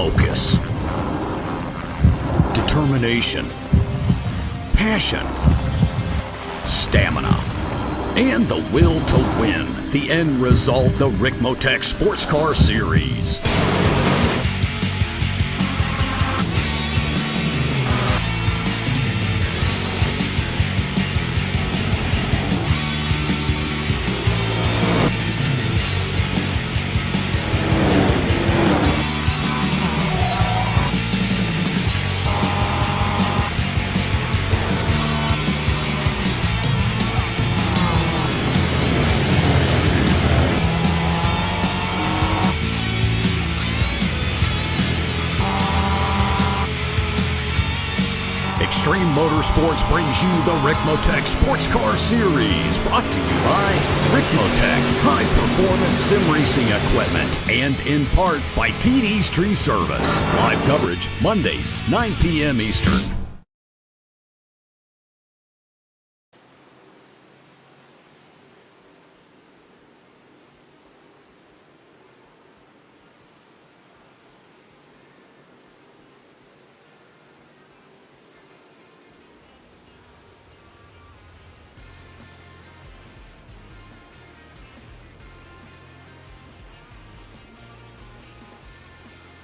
focus, determination, passion, stamina, and the will to win. The end result, the Ricmotech Sports Car Series. Extreme Motorsports brings you the Ricmotech Sports Car Series, brought to you by Ricmotech high-performance sim racing equipment, and in part by TD's Tree Service. Live coverage Mondays, 9 p.m. Eastern.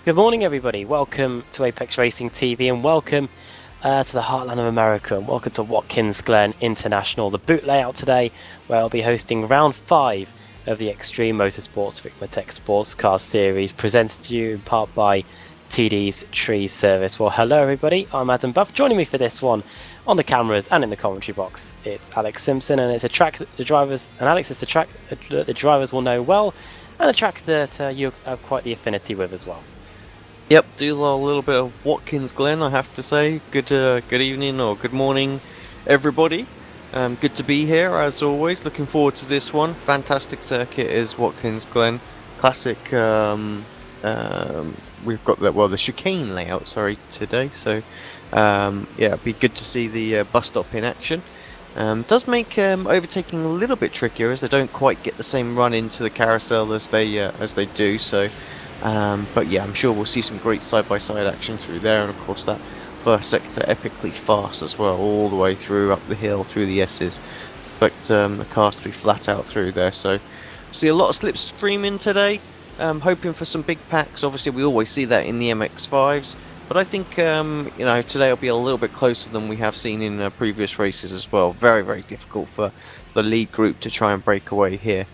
Good morning, everybody. Welcome to Apex Racing TV, and welcome to the heartland of America, and welcome to Watkins Glen International, the boot layout today, where I'll be hosting round 5 of the Extreme Motorsports Ricmotech Sports Car Series, presented to you in part by TD's Tree Service. Well, hello, everybody. I'm Adam Buff. Joining me for this one on the cameras and in the commentary box, it's Alex Simpson, and it's a track that the drivers, and Alex, it's a track that the drivers will know well, and a track that you have quite the affinity with as well. Yep, do a little bit of Watkins Glen, I have to say. Good evening or good morning, everybody. Good to be here, as always. Looking forward to this one. Fantastic circuit is Watkins Glen. Classic, we've got the chicane layout, today. So, yeah, it'd be good to see the bus stop in action. Does make overtaking a little bit trickier, as they don't quite get the same run into the carousel as they do, so... but yeah, I'm sure we'll see some great side-by-side action through there, and of course that first sector epically fast as well, all the way through up the hill through the S's. But the cars to be flat out through there, so see a lot of slipstreaming today. Hoping for some big packs. Obviously, we always see that in the MX-5s, but I think today will be a little bit closer than we have seen in previous races as well. Very, very difficult for the lead group to try and break away here.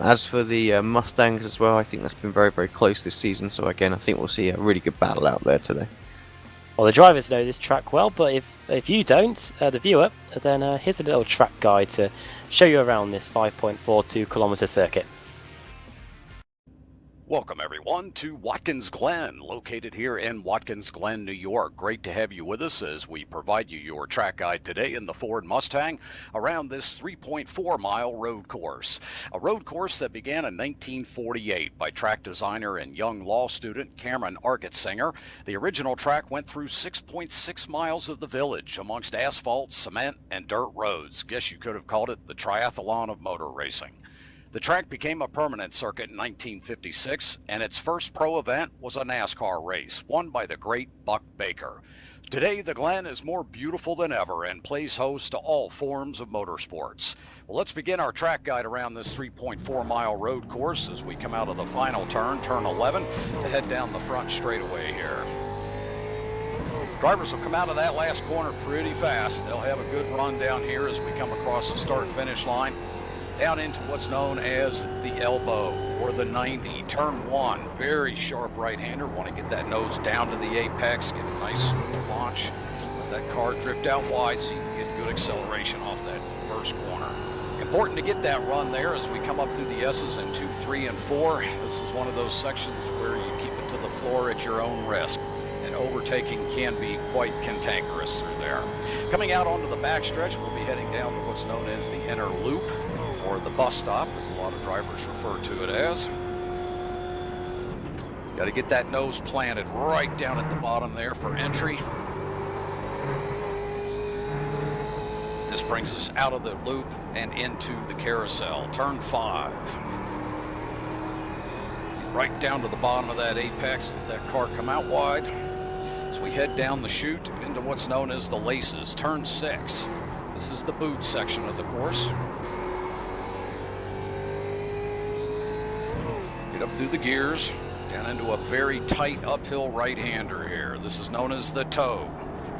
As for the Mustangs as well, I think that's been very, very close this season. So again, I think we'll see a really good battle out there today. Well, the drivers know this track well, but if you don't, the viewer, then here's a little track guide to show you around this 5.42 kilometer circuit. Welcome, everyone, to Watkins Glen, located here in Watkins Glen, New York. Great to have you with us as we provide you your track guide today in the Ford Mustang around this 3.4-mile road course. A road course that began in 1948 by track designer and young law student Cameron Argetsinger. The original track went through 6.6 miles of the village amongst asphalt, cement, and dirt roads. Guess you could have called it the triathlon of motor racing. The track became a permanent circuit in 1956, and its first pro event was a NASCAR race, won by the great Buck Baker. Today, the Glen is more beautiful than ever and plays host to all forms of motorsports. Well, let's begin our track guide around this 3.4-mile road course as we come out of the final turn, turn 11, to head down the front straightaway here. Drivers will come out of that last corner pretty fast. They'll have a good run down here as we come across the start-finish line, down into what's known as the elbow or the 90. Turn 1, very sharp right-hander. Want to get that nose down to the apex, get a nice smooth launch. Let that car drift out wide so you can get good acceleration off that first corner. Important to get that run there as we come up through the S's in 2, 3, and 4. This is one of those sections where you keep it to the floor at your own risk. And overtaking can be quite cantankerous through there. Coming out onto the backstretch, we'll be heading down to what's known as the inner loop, or the bus stop, as a lot of drivers refer to it as. Got to get that nose planted right down at the bottom there for entry. This brings us out of the loop and into the carousel. Turn 5. right down to the bottom of that apex, let that car come out wide. As we head down the chute into what's known as the laces, turn 6. This is the boot section of the course. Get up through the gears, down into a very tight uphill right-hander here. This is known as the toe.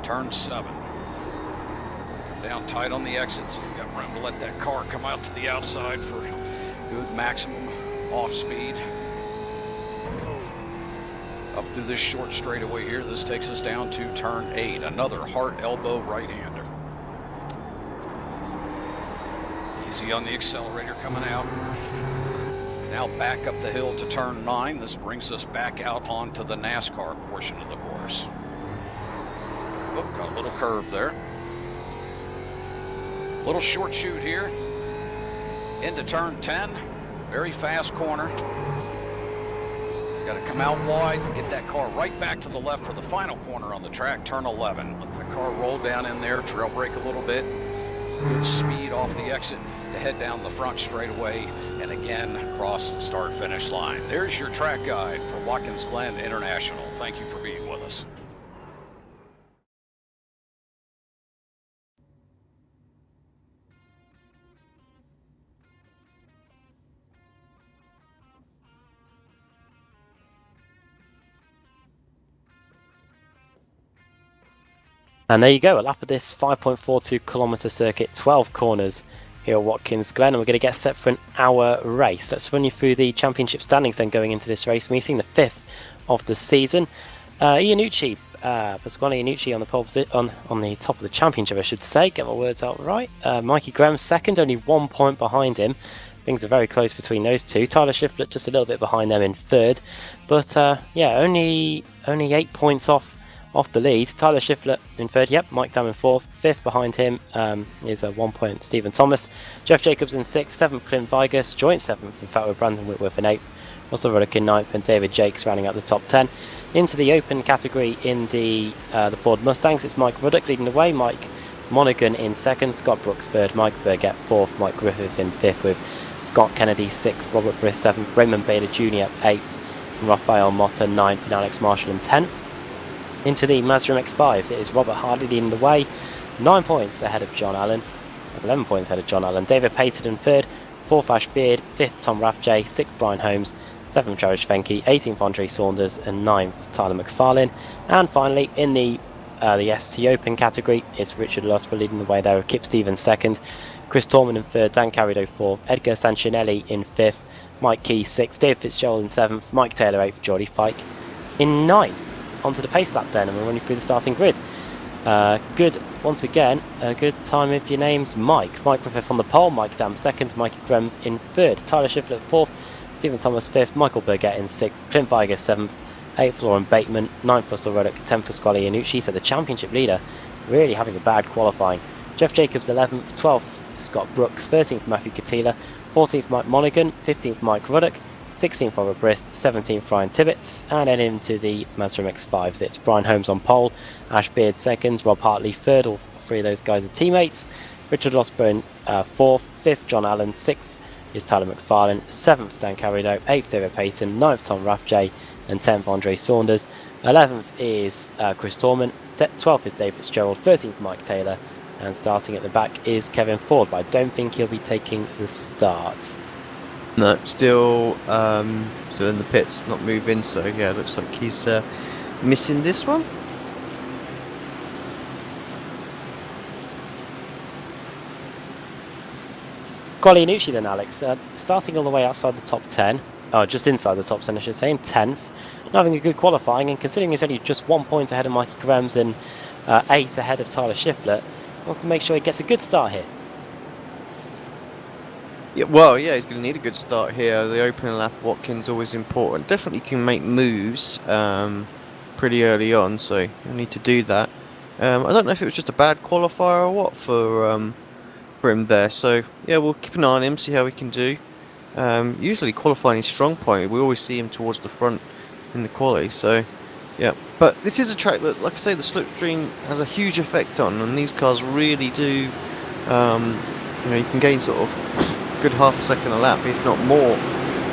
Turn 7. Come down tight on the exits. You got room to let that car come out to the outside for good maximum off speed. Up through this short straightaway here, this takes us down to turn 8, another hard elbow right-hander. Easy on the accelerator coming out. Now back up the hill to turn 9. This brings us back out onto the NASCAR portion of the course. Oh, got a little curve there. Little short chute here. Into turn 10. Very fast corner. Got to come out wide and get that car right back to the left for the final corner on the track, turn 11. Let that car roll down in there, trail brake a little bit. Good speed off the exit to head down the front straightaway and again across the start-finish line. There's your track guide for Watkins Glen International. Thank you for being with us. And there you go, a lap of this 5.42 kilometre circuit, 12 corners here at Watkins Glen, and we're going to get set for an hour race. Let's run you through the championship standings then going into this race meeting, the 5th of the season. Pasquale Iannucci on the pole on the top of the championship, I should say, get my words out right. Mikey Graham second, only 1 point behind him. Things are very close between those two. Tyler Shiflett just a little bit behind them in third, but only 8 points off the lead. Tyler Shiflett in third, Mike Dam in fourth. Fifth behind him is a 1 point Stephen Thomas. Jeff Jacobs in sixth. Seventh Clint Vigus. Joint seventh, in fact, with Brandon Whitworth in eighth. Russell Ruddock in ninth, and David Jakes rounding out the top 10. Into the open category in the Ford Mustangs, it's Mike Ruddock leading the way. Mike Monaghan in second. Scott Brooks third. Mike Burgett fourth. Mike Griffith in fifth, with Scott Kennedy sixth. Robert Briss seventh. Raymond Bader Jr. eighth. And Raphael Motta ninth, and Alex Marshall in 10th. Into the Mazda MX-5s, it is Robert Hardy leading the way, 9 points ahead of John Allen, 11 points ahead of John Allen. David Payton in third, 4th Ash Beard, 5th Tom Rathjay, 6th Brian Holmes, 7th Jared Schwenke, 18th Andre Saunders, and 9th Tyler McFarlane. And finally, in the ST Open category, it's Richard Lusper leading the way there with Kip Stevens second, Chris Torman in third, Dan Carrido fourth, Edgar Sanchinelli in fifth, Mike Key sixth, David Fitzgerald in seventh, Mike Taylor eighth, Geordie Fike in ninth. Onto the pace lap then, and we're running through the starting grid. Good, once again, a good time if your name's Mike. Mike Griffith on the pole, Mike Dam second, Mikey Grems in third, Tyler Shiflett fourth, Stephen Thomas fifth, Michael Burgett in sixth, Clint Vigus seventh, eighth Lauren Bateman, ninth Russell Ruddock, 10th Pasquale Iannucci, so the championship leader really having a bad qualifying. Jeff Jacobs 11th, 12th Scott Brooks, 13th Matthew Katila, 14th Mike Monaghan, 15th Mike Ruddock, 16th Robert Brist, 17th Ryan Tibbetts, and then into the Mazda MX-5s. It's Brian Holmes on pole, Ash Beard second, Rob Hartley third, all three of those guys are teammates, Richard Osborne fourth, 5th John Allen, 6th is Tyler McFarlane, 7th Dan Carrido, 8th David Payton, 9th Tom Rathjay, and 10th Andre Saunders, 11th is Chris Torman, 12th is Dave Fitzgerald, 13th Mike Taylor, and starting at the back is Kevin Ford, but I don't think he'll be taking the start. No, still in the pits, not moving, so yeah, looks like he's missing this one. Pasquale Iannucci then, Alex, starting all the way outside the top 10, just inside the top 10 I should say, in 10th, not having a good qualifying, and considering he's only just 1 point ahead of Mikey Grems and 8 ahead of Tyler Shiflett, wants to make sure he gets a good start here. Yeah, well, yeah, he's going to need a good start here. The opening lap of Watkins always important. Definitely can make moves pretty early on, so you'll need to do that. I don't know if it was just a bad qualifier or what for him there. So yeah, we'll keep an eye on him, see how he can do. Usually qualifying is strong point. We always see him towards the front in the quali. So yeah, but this is a track that, like I say, the slipstream has a huge effect on, and these cars really do. You can gain sort of good half a second a lap, if not more,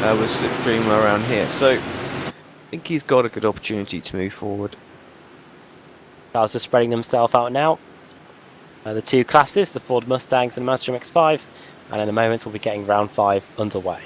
with Slipstream around here. So I think he's got a good opportunity to move forward. Cars just spreading themselves out now. The two classes, the Ford Mustangs and Mazda MX-5s, and in a moment we'll be getting round 5 underway.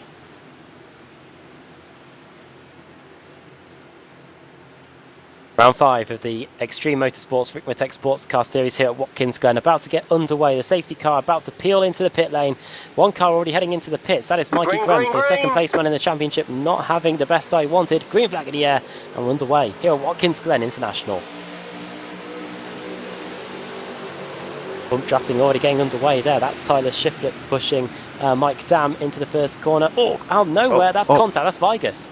Round 5 of the Extreme Motorsports Ricmotech Sports Car Series here at Watkins Glen about to get underway. The safety car about to peel into the pit lane. One car already heading into the pits. That is Mikey Graham, so second place man in the championship, not having the best I wanted. Green flag in the air, and we're underway here at Watkins Glen International. Bump drafting already getting underway there. That's Tyler Shiflett pushing Mike Dam into the first corner. Oh, out of nowhere, that's contact, that's Vigus.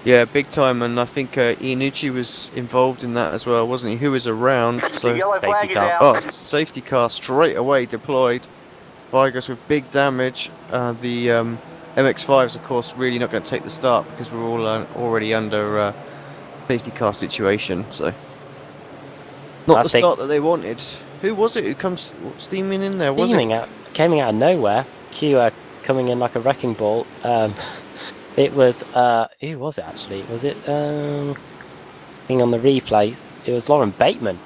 Yeah, big time, and I think Iannucci was involved in that as well, wasn't he? Who was around, so... Safety car. Oh, safety car straight away deployed. Vigus with big damage. The MX-5s, of course, really not going to take the start because we're all already under safety car situation, so... Not the start that they wanted. Who was it who comes steaming in there? Came out of nowhere. Q coming in like a wrecking ball. It was, who was it actually? Was it, being on the replay, it was Lauren Bateman.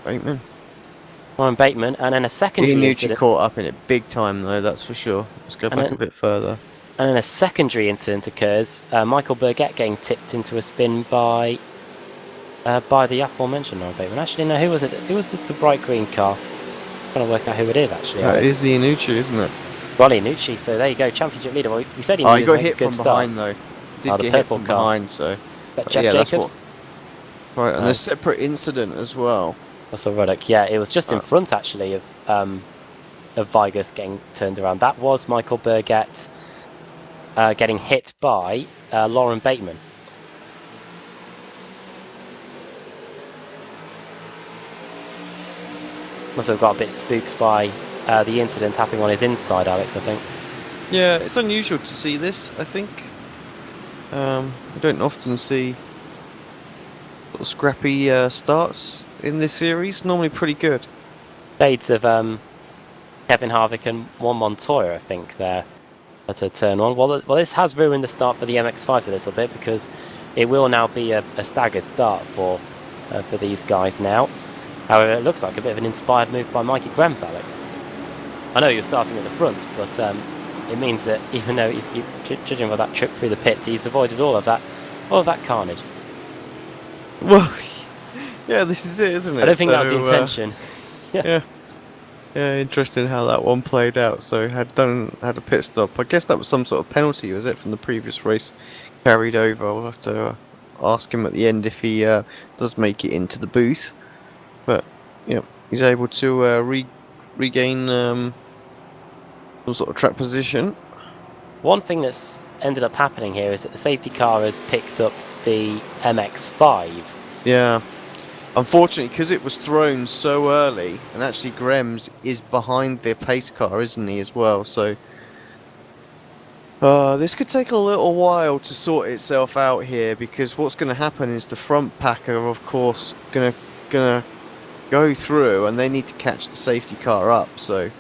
Lauren Bateman, and then a secondary incident. Caught up in it big time though, that's for sure. Let's go back a bit further. And then a secondary incident occurs. Michael Burgett getting tipped into a spin by the aforementioned Lauren Bateman. Actually, no, who was it? Who was the bright green car? I'm trying to work out who it is actually. It is the Iannucci, isn't it? Ronnie Nucci, so there you go, championship leader. Well, he said he got hit from behind though. Did get hit from behind, so. Jeff Jacobs. Right, and a separate incident as well. Russell Ruddock, yeah, it was just in front actually of Vigus getting turned around. That was Michael Burgett getting hit by Lauren Bateman. Must have got a bit spooked by the incident happening on his inside, Alex, I think. Yeah, it's unusual to see this, I think. We don't often see sort of scrappy starts in this series. Normally pretty good. Shades of Kevin Harvick and Juan Montoya, I think, there at a turn one. Well, this has ruined the start for the MX-5s a little bit because it will now be a staggered start for these guys now. However, it looks like a bit of an inspired move by Mikey Grems, Alex. I know you're starting at the front, but it means that even though judging by that trip through the pits, he's avoided all of that carnage. Well, yeah, this is it, isn't it? I don't think that was the intention. Yeah, interesting how that one played out. So had a pit stop. I guess that was some sort of penalty, was it, from the previous race carried over? I'll have to ask him at the end if he does make it into the booth. But he's able to regain some sort of track position. One thing that's ended up happening here is that the safety car has picked up the MX-5s. Yeah, unfortunately, because it was thrown so early, and actually Grems is behind the pace car, isn't he, as well? So this could take a little while to sort itself out here, because what's going to happen is the front pack are, of course, gonna go through, and they need to catch the safety car up. So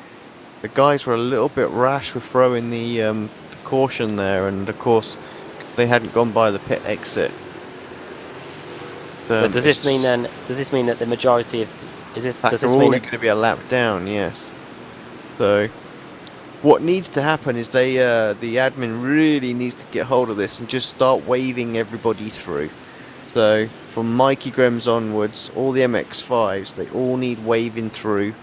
the guys were a little bit rash with throwing the caution there, and of course they hadn't gone by the pit exit. But does this mean that the majority of does this mean going to be a lap down? Yes. So what needs to happen is the admin really needs to get hold of this and just start waving everybody through. So from Mikey Grems onwards, all the MX-5s, they all need waving through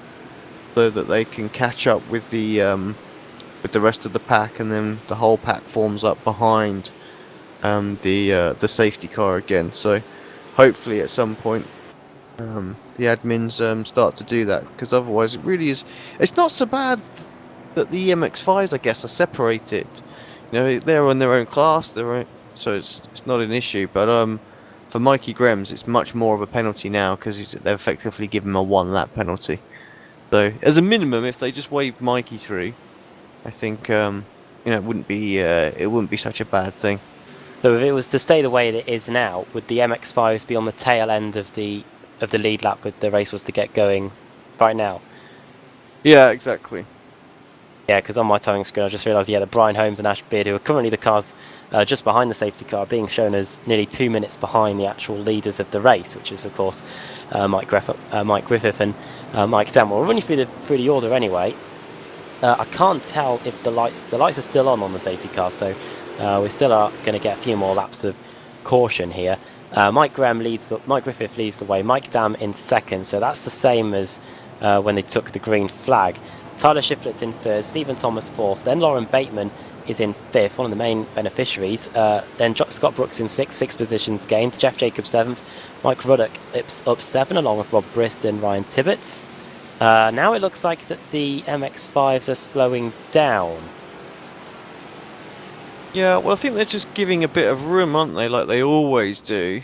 so that they can catch up with the rest of the pack, and then the whole pack forms up behind the safety car again. So hopefully at some point the admins start to do that, because otherwise it really is. It's not so bad that the MX-5s, I guess, are separated. They're on their own class, so it's not an issue. But for Mikey Grems, it's much more of a penalty now, because they've effectively given him a 1 lap penalty. So as a minimum, if they just waved Mikey through, I think it wouldn't be such a bad thing. So if it was to stay the way it is now, would the MX-5s be on the tail end of the lead lap if the race was to get going right now? Yeah, exactly. Yeah, because on my towing screen I just realised, yeah, that Brian Holmes and Ash Beard, who are currently the cars just behind the safety car, are being shown as nearly 2 minutes behind the actual leaders of the race, which is, of course, Mike Griffith and Mike Dan. We'll run you through the order anyway. I can't tell if the lights are still on the safety car, so we still are going to get a few more laps of caution here. Mike Griffith leads the way. Mike Dam in second, so that's the same as when they took the green flag. Tyler Shiflett's in third, Stephen Thomas fourth, then Lauren Bateman is in fifth, one of the main beneficiaries. Then Scott Brooks in sixth positions gained, Jeff Jacobs seventh, Mike Ruddock up seven, along with Rob Brist and Ryan Tibbetts. Now it looks like that the MX-5s are slowing down. Yeah, well, I think they're just giving a bit of room, aren't they, like they always do.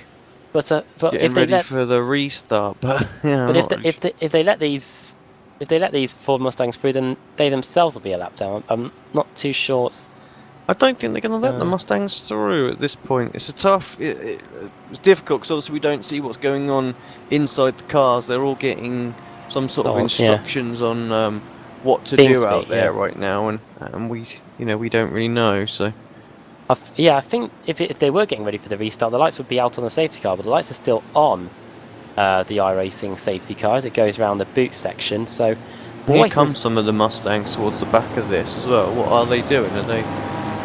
But Getting if they ready for the restart, but yeah. But if they let these Ford Mustangs through, then they themselves will be a lap down. I'm not too sure. I don't think they're going to let the Mustangs through at this point. It's a tough. It's difficult because obviously we don't see what's going on inside the cars. They're all getting some sort of instructions on what to do out there right now, and we don't really know. So. I think if they were getting ready for the restart, the lights would be out on the safety car, but the lights are still on the iRacing safety car as it goes around the boot section. So here comes some of the Mustangs towards the back of this as well. What are they doing? Are they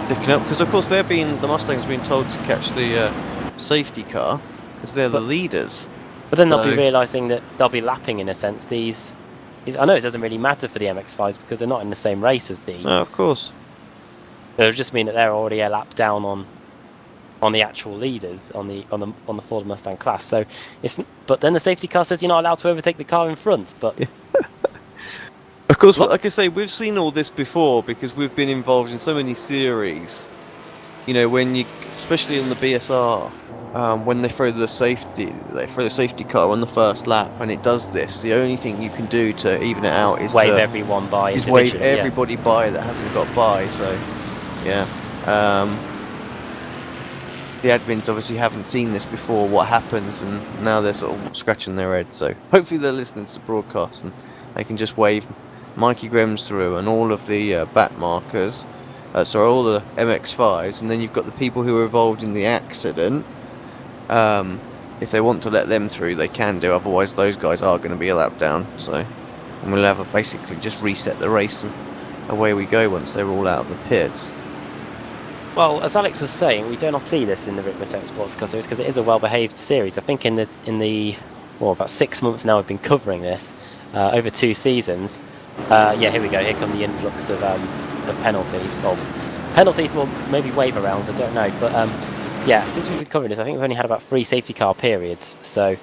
picking up? Because of course the Mustangs have been told to catch the safety car because they're the leaders. But then they'll be realising that they'll be lapping in a sense. These I know it doesn't really matter for the MX-5s because they're not in the same race as these. No, of course. It'll just mean that they're already a lap down on the actual leaders on the Ford Mustang class. So but then the safety car says you're not allowed to overtake the car in front. But of course, like I say, we've seen all this before because we've been involved in so many series. You know, especially in the BSR, when they throw the safety car on the first lap, and it does this. The only thing you can do to even it out is wave everyone by. Is wave everybody by that hasn't got by. So. Yeah, the admins obviously haven't seen this before, what happens, and now they're sort of scratching their head. So hopefully they're listening to the broadcast and they can just wave Mikey Grimm's through and all of the back markers, all the MX-5s, and then you've got the people who were involved in the accident. If they want to let them through, they can do. Otherwise, those guys are going to be a lap down. So, and we'll have basically just reset the race and away we go once they're all out of the pits. Well, as Alex was saying, we do not see this in the Ricmotech Sports Car Series because it is a well-behaved series. I think in the about 6 months now we've been covering this over 2 seasons. Yeah, here we go. Here come the influx of penalties. Well, penalties, well, maybe waiver rounds. I don't know, but yeah, since we've been covering this, I think we've only had about 3 safety car periods. So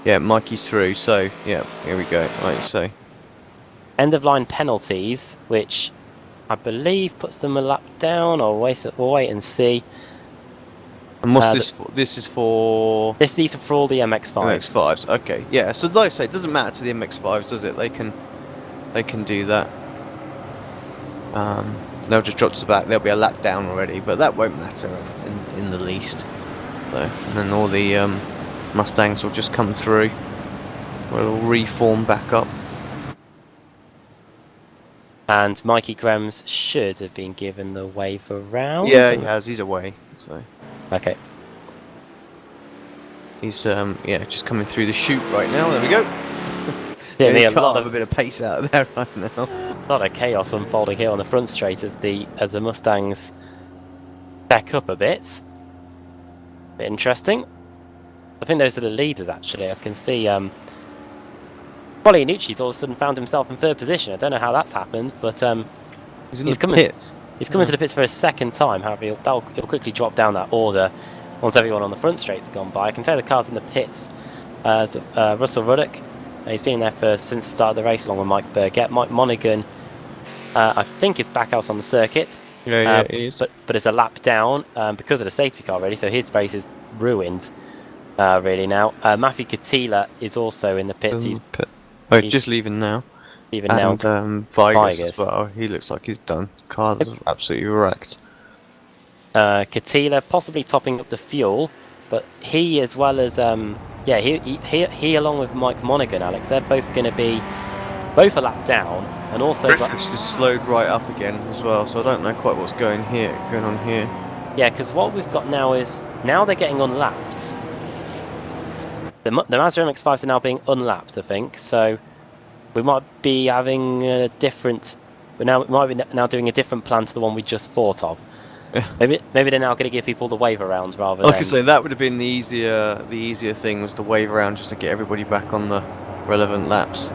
yeah, Mikey's through. So yeah, here we go. Like you say, end of line penalties, which I believe puts them a lap down, or we'll wait and see. And what's this for? This is for... These are for all the MX-5s. MX-5s, okay. Yeah, so like I say, it doesn't matter to the MX-5s, does it? They can do that. They'll just drop to the back, they'll be a lap down already, but that won't matter in the least. So, and then all the Mustangs will just come through. We'll reform back up. And Mikey Grems should have been given the waiver round. Yeah, he has. He's away. So. Okay. He's just coming through the chute right now. There we go. Yeah, a bit of pace out of there right now. A lot of chaos unfolding here on the front straight as the Mustangs back up a bit. Bit interesting. I think those are the leaders actually. I can see. Iannucci's all of a sudden found himself in 3rd position. I don't know how that's happened, but he's coming to the pits for a 2nd time. However, he'll quickly drop down that order once everyone on the front straight's gone by. I can tell the car's in the pits. Russell Ruddock, he's been there since the start of the race, along with Mike Burgett. Mike Monaghan, I think, is back out on the circuit. Yeah, he is. But it's a lap down because of the safety car, really. So his race is ruined, really now. Matthew Katila is also in the pits. He's just leaving now. Now. Vigas as well. He looks like he's done. Car's absolutely wrecked. Katila possibly topping up the fuel, but he, as well as he along with Mike Monaghan, Alex, they're both going to be both are lapped down, and also Griffiths is slowed right up again as well, so I don't know quite what's going on here. yeah, because what we've got now is now they're getting unlapped. The Mazda MX-5s are now being unlapped, I think. So we might be having a different. We might be now doing a different plan to the one we just thought of. Yeah. Maybe they're now going to give people the wave around rather Like I than. say, that would have been the easier thing was to wave around just to get everybody back on the relevant laps.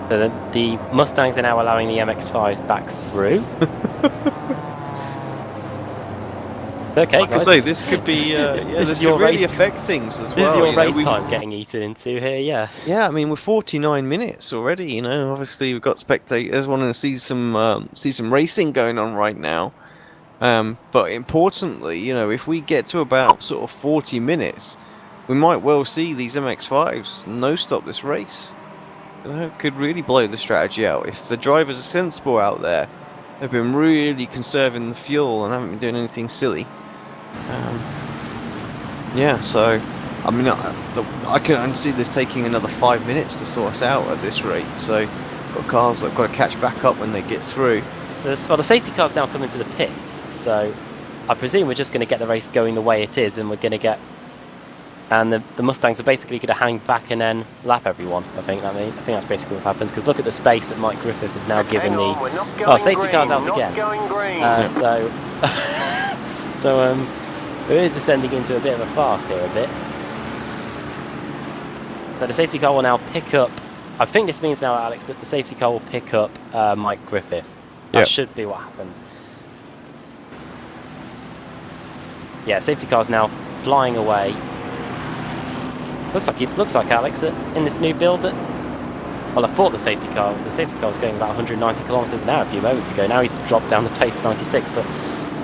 So the Mustangs are now allowing the MX-5s back through. Okay, like guys. I say, this could be this could really affect things as well. This is your race time getting eaten into here, yeah. Yeah, I mean we're 49 minutes already. You know, obviously we've got spectators wanting to see some racing going on right now. But importantly, you know, if we get to about sort of 40 minutes, we might well see these MX-5s no stop this race. You know, it could really blow the strategy out if the drivers are sensible out there. They've been really conserving the fuel and haven't been doing anything silly. Yeah, so I mean, I can see this taking another 5 minutes to sort us out at this rate. So, got cars that have got to catch back up when they get through. Well, the safety car's now come into the pits, so I presume we're just going to get the race going the way it is, and we're going to get. And the Mustangs are basically going to hang back and then lap everyone. I think that's basically what's happened. Because look at the space that Mike Griffith has now given the. Safety car's out again. So, it is descending into a bit of a farce here a bit. So the safety car will now pick up. I think this means now, Alex, that the safety car will pick up Mike Griffith. That should be what happens. Yeah, safety car's now flying away. Looks like Alex that in this new build that. Well, I thought the safety car was going about 190 kilometers an hour a few moments ago. Now he's dropped down the pace to 96. But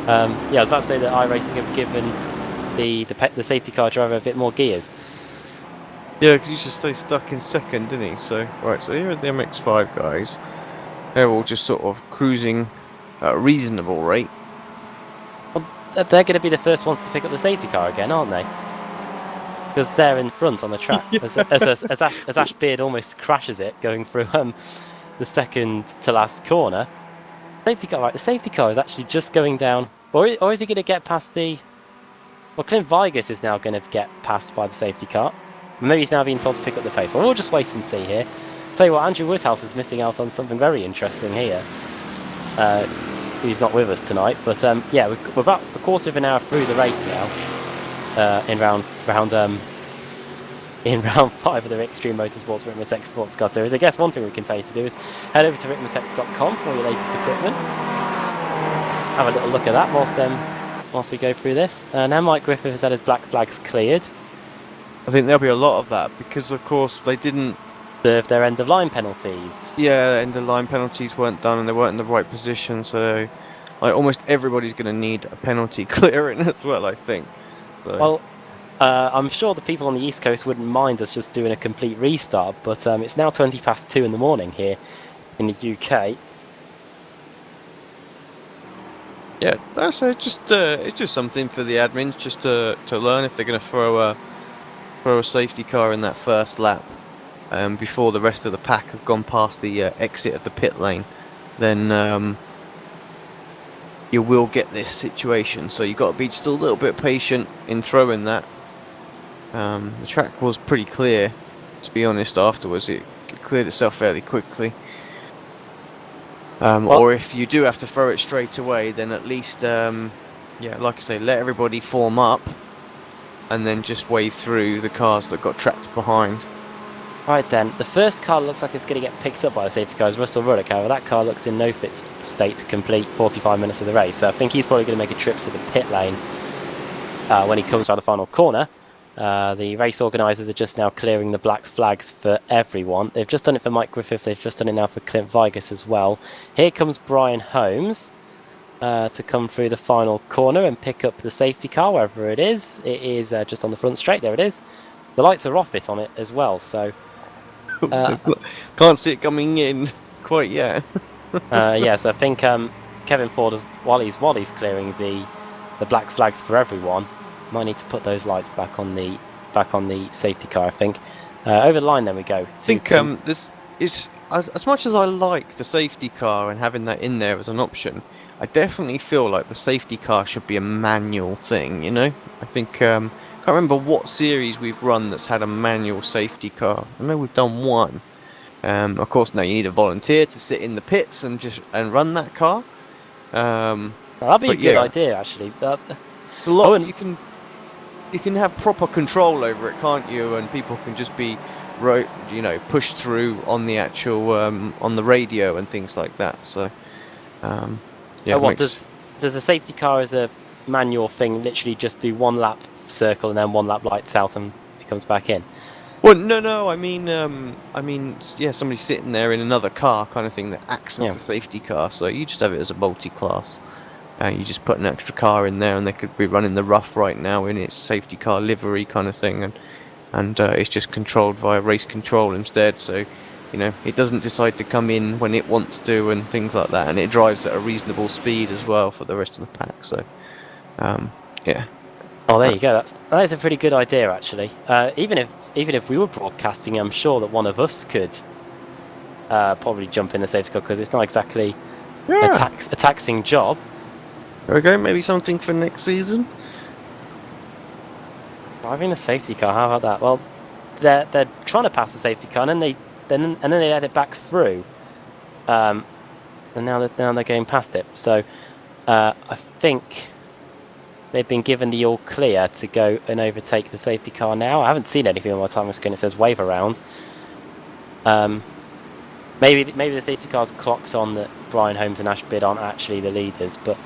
yeah, I was about to say that iRacing have given the safety car driver a bit more gears. Yeah, because he used to stay stuck in second, didn't he? So right, so here are the MX-5 guys. They're all just sort of cruising at a reasonable rate. Well, they're going to be the first ones to pick up the safety car again, aren't they? Because they're in front on the track. Yeah. As Ash Beard almost crashes it going through the second to last corner. Safety car, right? The safety car is actually just going down, or is he going to get past the? Well, Clint Vigus is now going to get passed by the safety car. Maybe he's now being told to pick up the pace. Well, we'll just wait and see here. Tell you what, Andrew Woodhouse is missing out on something very interesting here. He's not with us tonight, but yeah, we're about a quarter of an hour through the race now. In round 5 of the Extreme Motorsports Ricmotech Sports Car Series. I guess one thing we can tell you to do is head over to ricmotech.com for your latest equipment. Have a little look at that whilst we go through this. Now Mike Griffith has had his black flags cleared. I think there'll be a lot of that because, of course, they didn't serve their end of line penalties. Yeah, end of line penalties weren't done and they weren't in the right position. So, like, almost everybody's going to need a penalty clearing as well, I think. So. Well, I'm sure the people on the East Coast wouldn't mind us just doing a complete restart, but it's now 2:20 in the morning here in the UK. Yeah, that's it's just something for the admins just to learn if they're going to throw a safety car in that first lap before the rest of the pack have gone past the exit of the pit lane. Then you will get this situation. So you've got to be just a little bit patient in throwing that. The track was pretty clear, to be honest. Afterwards, it cleared itself fairly quickly. Or if you do have to throw it straight away, then at least, yeah, like I say, let everybody form up, and then just wave through the cars that got trapped behind. Right then, the first car looks like it's going to get picked up by the safety car is Russell Ruddock. However, that car looks in no fit state to complete 45 minutes of the race. So I think he's probably going to make a trip to the pit lane when he comes around the final corner. The race organisers are just now clearing the black flags for everyone. They've just done it for Mike Griffith. They've just done it now for Clint Vigus as well. Here comes Brian Holmes to come through the final corner and pick up the safety car, wherever it is. It is just on the front straight. There it is. The lights are off it on it as well, so... can't see it coming in quite yet. Yeah, so I think Kevin Ford, while he's clearing the black flags for everyone, might need to put those lights back on the safety car. I think over the line. Then we go. I think it's as much as I like the safety car and having that in there as an option, I definitely feel like the safety car should be a manual thing, you know? I think, can't remember what series we've run that's had a manual safety car. I know we've done one. Of course, now you need a volunteer to sit in the pits and run that car. Well, that'd be a But good yeah, idea, actually. a I lot wouldn't. you can have proper control over it, can't you? And people can just be pushed through on the actual on the radio and things like that. So yeah, Oh, it what makes. does the safety car as a manual thing literally just do one lap circle and then one lap lights out and it comes back in? Well, no. Yeah, somebody sitting there in another car, kind of thing, that acts as Yeah. the safety car. So you just have it as a multi-class. You just put an extra car in there, and they could be running the rough right now in its safety car livery kind of thing, and it's just controlled via race control instead. So, it doesn't decide to come in when it wants to and things like that, and it drives at a reasonable speed as well for the rest of the pack. So, yeah. Oh, there you go. That is a pretty good idea, actually. Even if we were broadcasting, I'm sure that one of us could probably jump in the safety car because it's not exactly a Yeah. taxing job. There we go. Maybe something for next season. Driving a safety car, how about that? Well, they're trying to pass the safety car, and then they let it back through, and now they're going past it. So I think they've been given the all clear to go and overtake the safety car now. I haven't seen anything on my time screen. It says wave around. Maybe the safety car's clocks on that Brian Holmes and Ash Bid aren't actually the leaders, but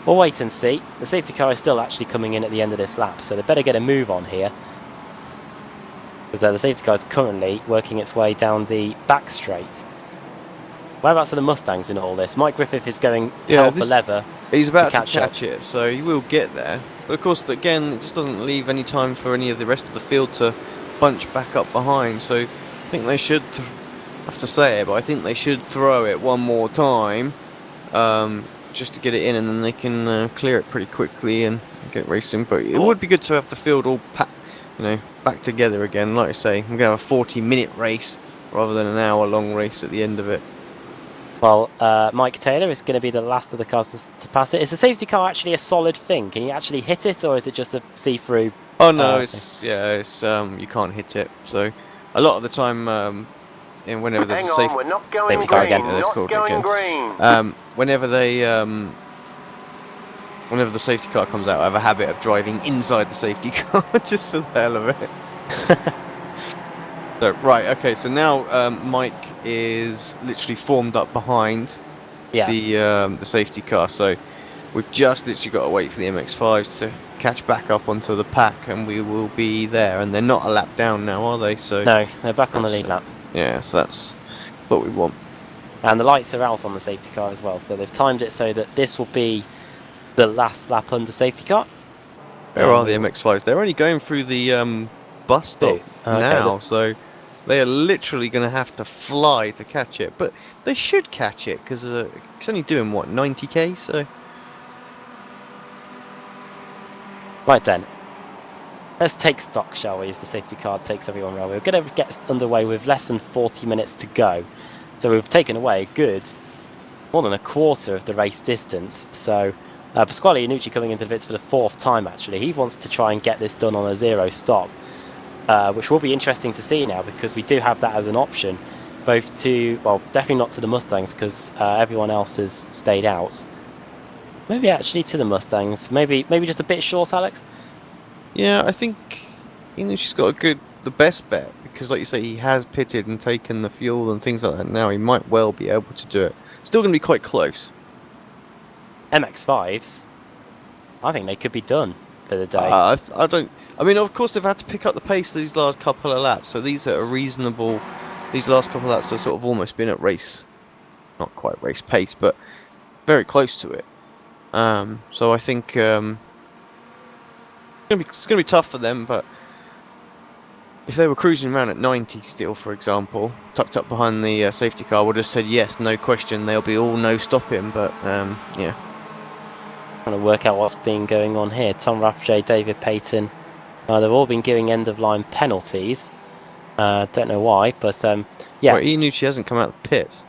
we'll wait and see. The safety car is still actually coming in at the end of this lap, so they better get a move on here. Because the safety car is currently working its way down the back straight. Whereabouts are the Mustangs in all this? Mike Griffith is going hell for leather. He's about to catch catch it, so he will get there. But of course, again, it just doesn't leave any time for any of the rest of the field to bunch back up behind. So I think they should, I have to say it, but I think they should throw it one more time, just to get it in, and then they can clear it pretty quickly and get racing. But it would be good to have the field all back together again. Like I say, we're gonna have a 40-minute race rather than an hour-long race at the end of it. Well, Mike Taylor is going to be the last of the cars to pass it. Is the safety car actually a solid thing? Can you actually hit it, or is it just a see-through? Oh no, it's you can't hit it. So a lot of the time, whenever there's a safe, we're not going safety car again. not going green. whenever the safety car comes out, I have a habit of driving inside the safety car just for the hell of it. So, right, okay, so now Mike is literally formed up behind the safety car, so we've just literally got to wait for the MX-5s to catch back up onto the pack, and we will be there. And they're not a lap down now, are they? So no, they're back on the lead lap. Yeah, so that's what we want. And the lights are out on the safety car as well, so they've timed it so that this will be the last lap under safety car. Where are the MX-5s? They're only going through the bus stop now, so they are literally going to have to fly to catch it. But they should catch it, because it's only doing, what, 90k? So right then, let's take stock, shall we, as the safety car takes everyone around. We're going to get underway with less than 40 minutes to go. So we've taken away a good more than a quarter of the race distance. So Pasquale Iannucci coming into the pits for the 4th time, actually. He wants to try and get this done on a 0 stop. Which will be interesting to see now, because we do have that as an option, both to, well, definitely not to the Mustangs, because everyone else has stayed out. Maybe actually to the Mustangs. Maybe just a bit short, Alex? Yeah, I think she's got the best bet, because like you say, he has pitted and taken the fuel and things like that now. He might well be able to do it. Still going to be quite close. MX-5s, I think they could be done for the day. I mean, of course, they've had to pick up the pace these last couple of laps, so these are reasonable. These last couple of laps have sort of almost been at race, not quite race pace, but very close to it. So I think it's gonna be tough for them. But if they were cruising around at 90 still, for example, tucked up behind the safety car, would have said yes, no question. They'll be all no stopping. But yeah. Trying to work out what's been going on here. Tom Raffjay, David Payton, they've all been giving end-of-line penalties. Don't know why, but yeah. Well, Inucci hasn't come out of the pits.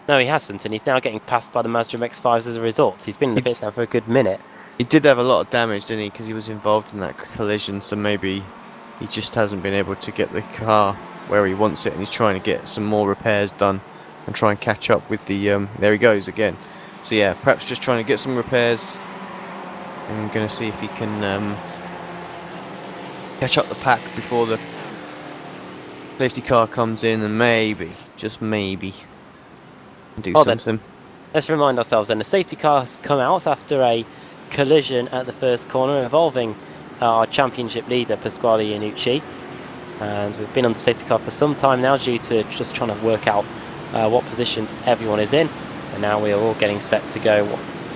No, he hasn't, and he's now getting passed by the Mazda MX-5s as a result. He's been in the pits now for a good minute. He did have a lot of damage, didn't he? Because he was involved in that collision, so maybe he just hasn't been able to get the car where he wants it, and he's trying to get some more repairs done and try and catch up with the. There he goes again. So yeah, perhaps just trying to get some repairs. And I'm going to see if he can catch up the pack before the safety car comes in, and maybe, just maybe, do something. Let's remind ourselves then, the safety car has come out after a collision at the first corner involving our championship leader Pasquale Iannucci, and we've been on the safety car for some time now due to just trying to work out what positions everyone is in, and now we are all getting set to go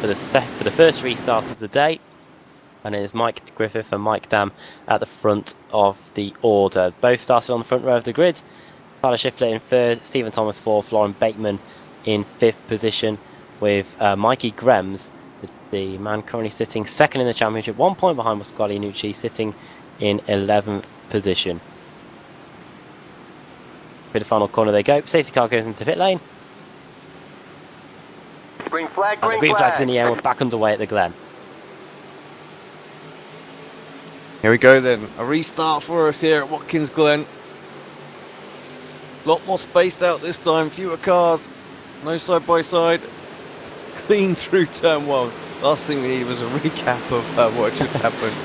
for the first restart of the day, and it is Mike Griffith and Mike Dam at the front of the order. Both started on the front row of the grid. Tyler Schiffler in third, Stephen Thomas fourth, Lauren Bateman in fifth position, with Mikey Grems, the man currently sitting second in the championship, 1 point behind Pasquale Iannucci, sitting in 11th position. For the final corner they go. Safety car goes into the pit lane. Green flag, And the green flag's in the air. We're back underway at the Glen. Here we go then. A restart for us here at Watkins Glen. A lot more spaced out this time. Fewer cars. No side by side. Clean through turn one. Last thing we needed was a recap of what just happened.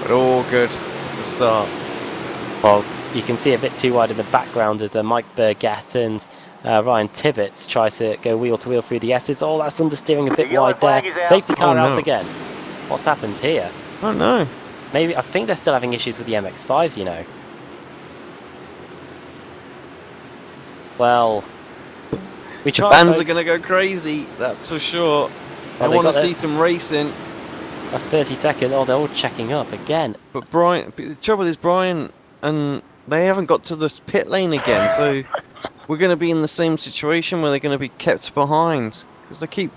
But all good at the start. Well, you can see a bit too wide in the background as Mike Burgett and Ryan Tibbetts try to go wheel to wheel through the S's. Oh, that's understeering a bit wide there. Safety car out again. What's happened here? I don't know. Maybe, I think they're still having issues with the MX-5s, you know. Well, we tried. Fans are going to go crazy, that's for sure. Well, I want to see some racing. That's 30 seconds. Oh, they're all checking up again. But the trouble is Brian and they haven't got to the pit lane again, so we're going to be in the same situation where they're going to be kept behind because they keep.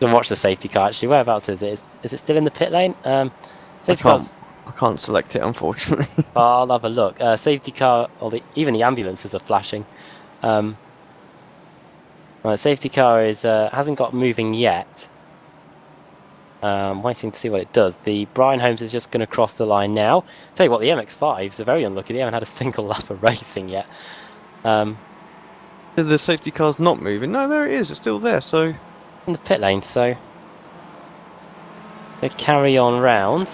Don't watch the safety car actually. Whereabouts is it? Is it still in the pit lane? Safety car's... I can't select it, unfortunately. Oh, I'll have a look. Safety car, or even the ambulances are flashing. Right, safety car hasn't got moving yet. Waiting to see what it does. The Brian Holmes is just going to cross the line now. Tell you what, the MX-5s are very unlucky. They haven't had a single lap of racing yet. The safety car's not moving. No, there it is. It's still there. So in the pit lane, so they carry on round.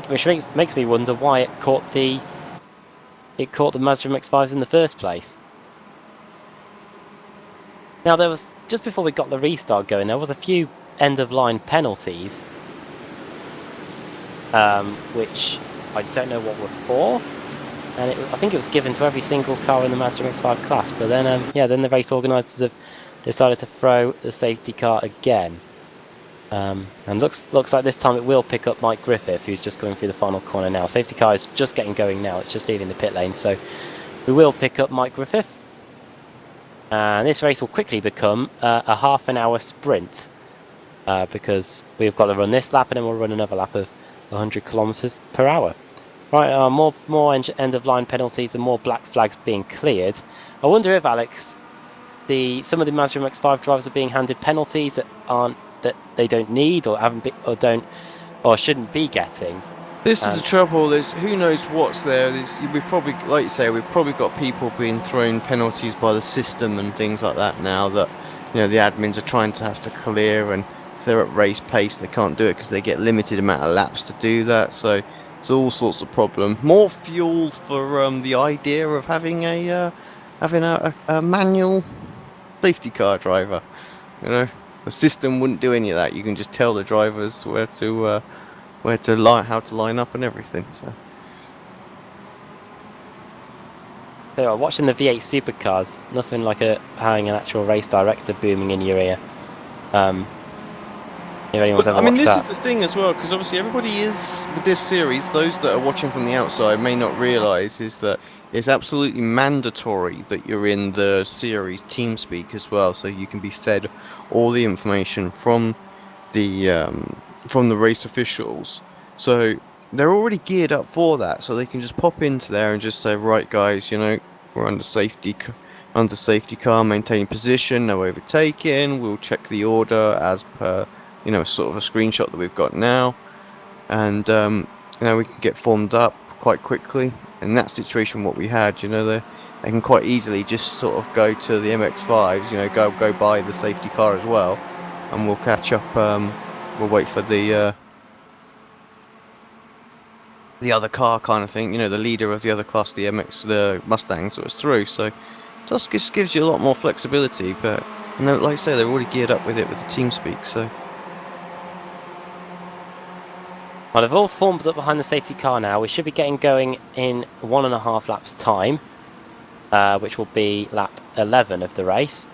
Which makes me wonder why it caught the Mazda MX-5s in the first place. Now there was, just before we got the restart going, there was a few end-of-line penalties, which I don't know what were for, and I think it was given to every single car in the Mazda MX-5 class. But then, then the race organisers have decided to throw the safety car again. And looks like this time it will pick up Mike Griffith, who's just going through the final corner now. Safety car is just getting going now. It's just leaving the pit lane, so we will pick up Mike Griffith. And this race will quickly become a half-an-hour sprint because we've got to run this lap and then we'll run another lap of 100 kilometers per hour. Right, more end-of-line penalties and more black flags being cleared. I wonder if, Alex, some of the Mazda MX-5 drivers are being handed penalties that they don't need or shouldn't be getting. this is the trouble. There's who knows what's there. We've probably, like you say, we've probably got people being thrown penalties by the system and things like that now that the admins are trying to have to clear, and if they're at race pace they can't do it because they get limited amount of laps to do that. So it's all sorts of problem. More fuel for the idea of having a manual safety car driver. The system wouldn't do any of that. You can just tell the drivers how to line up and everything. So watching the V8 supercars, nothing like having an actual race director booming in your ear. If anyone's ever watched this that. is the thing as well, because obviously everybody is with this series. Those that are watching from the outside may not realise is that it's absolutely mandatory that you're in the series TeamSpeak as well, so you can be fed all the information from the from the race officials. So they're already geared up for that, so they can just pop into there and just say, right guys, you know, we're under safety car, maintaining position, no overtaking. We'll check the order as per, you know, sort of a screenshot that we've got now, and you know, we can get formed up quite quickly. In that situation, what we had, you know, they can quite easily just sort of go to the MX-5s, you know, go by the safety car as well, and we'll catch up. We'll wait for the other car kind of thing, you know, the leader of the other class, the Mustangs that was through. So it just gives you a lot more flexibility. But you know, like I say, they're already geared up with it with the TeamSpeak. So Well, they've all formed up behind the safety car now. We should be getting going in 1.5 laps time, which will be lap 11 of the race.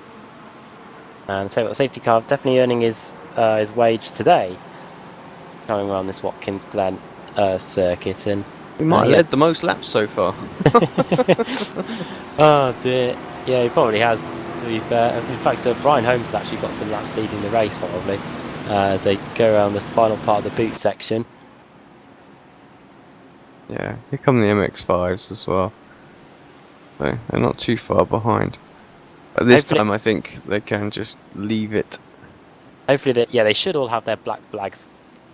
And so the safety car definitely earning his wage today, going around this Watkins Glen circuit. And we might have led the most laps so far. Oh dear, yeah, he probably has. To be fair, in fact, Brian Holmes has actually got some laps leading the race probably as they go around the final part of the boot section. Yeah, here come the MX-5s as well. So they're not too far behind. But this time, I think they can just leave it. Hopefully, they should all have their black flags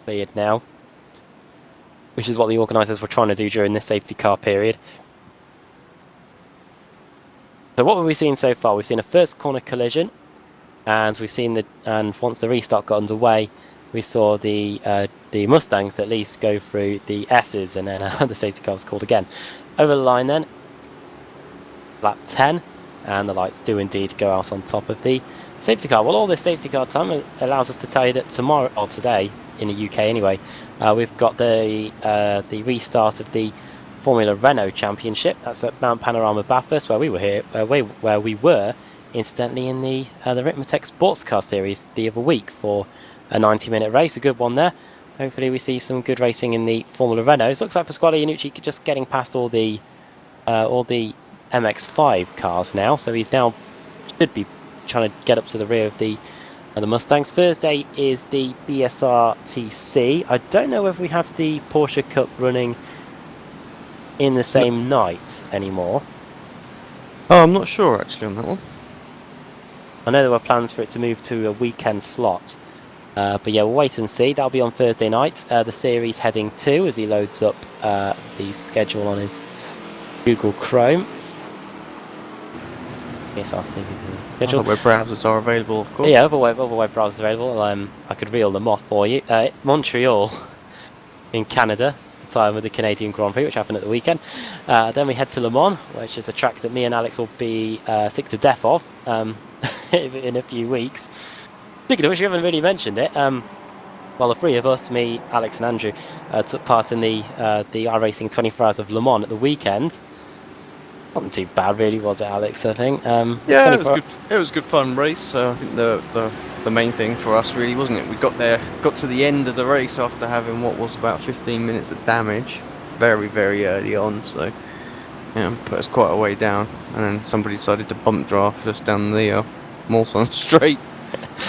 cleared now, which is what the organisers were trying to do during this safety car period. So what have we seen so far? We've seen a first corner collision, and we've seen and once the restart got underway, we saw the Mustangs at least go through the S's, and then the safety car was called again. Over the line then, lap 10, and the lights do indeed go out on top of the safety car. Well, all this safety car time allows us to tell you that tomorrow, or today, in the UK anyway, we've got the restart of the Formula Renault Championship. That's at Mount Panorama Bathurst, where we were incidentally in the Ricmotech Sports Car Series the other week for a 90-minute race, a good one there. Hopefully we see some good racing in the Formula Renaults. Looks like Pasquale Iannucci just getting past all the MX-5 cars now, so he's now should be trying to get up to the rear of the Mustangs. Thursday is the BSR-TC. I don't know whether we have the Porsche Cup running in the same night anymore. Oh, I'm not sure actually on that one. I know there were plans for it to move to a weekend slot. But yeah, we'll wait and see. That'll be on Thursday night. The series heading 2 as he loads up the schedule on his Google Chrome. Yes, I'll see the schedule. Other web browsers are available, of course. Yeah, other web browsers available. I could reel them off for you. Montreal in Canada, the time of the Canadian Grand Prix, which happened at the weekend. Then we head to Le Mans, which is a track that me and Alex will be sick to death of in a few weeks. Speaking of which, we haven't really mentioned it. Well, the three of us, me, Alex and Andrew, took part in the iRacing 24 Hours of Le Mans at the weekend. Wasn't too bad, really, was it, Alex? I think. Yeah, it was good. It was a good fun race. So I think the main thing for us really, wasn't it? We got to the end of the race after having what was about 15 minutes of damage, very early on. So yeah, put us quite a way down, and then somebody decided to bump draft us down the Mulsanne straight,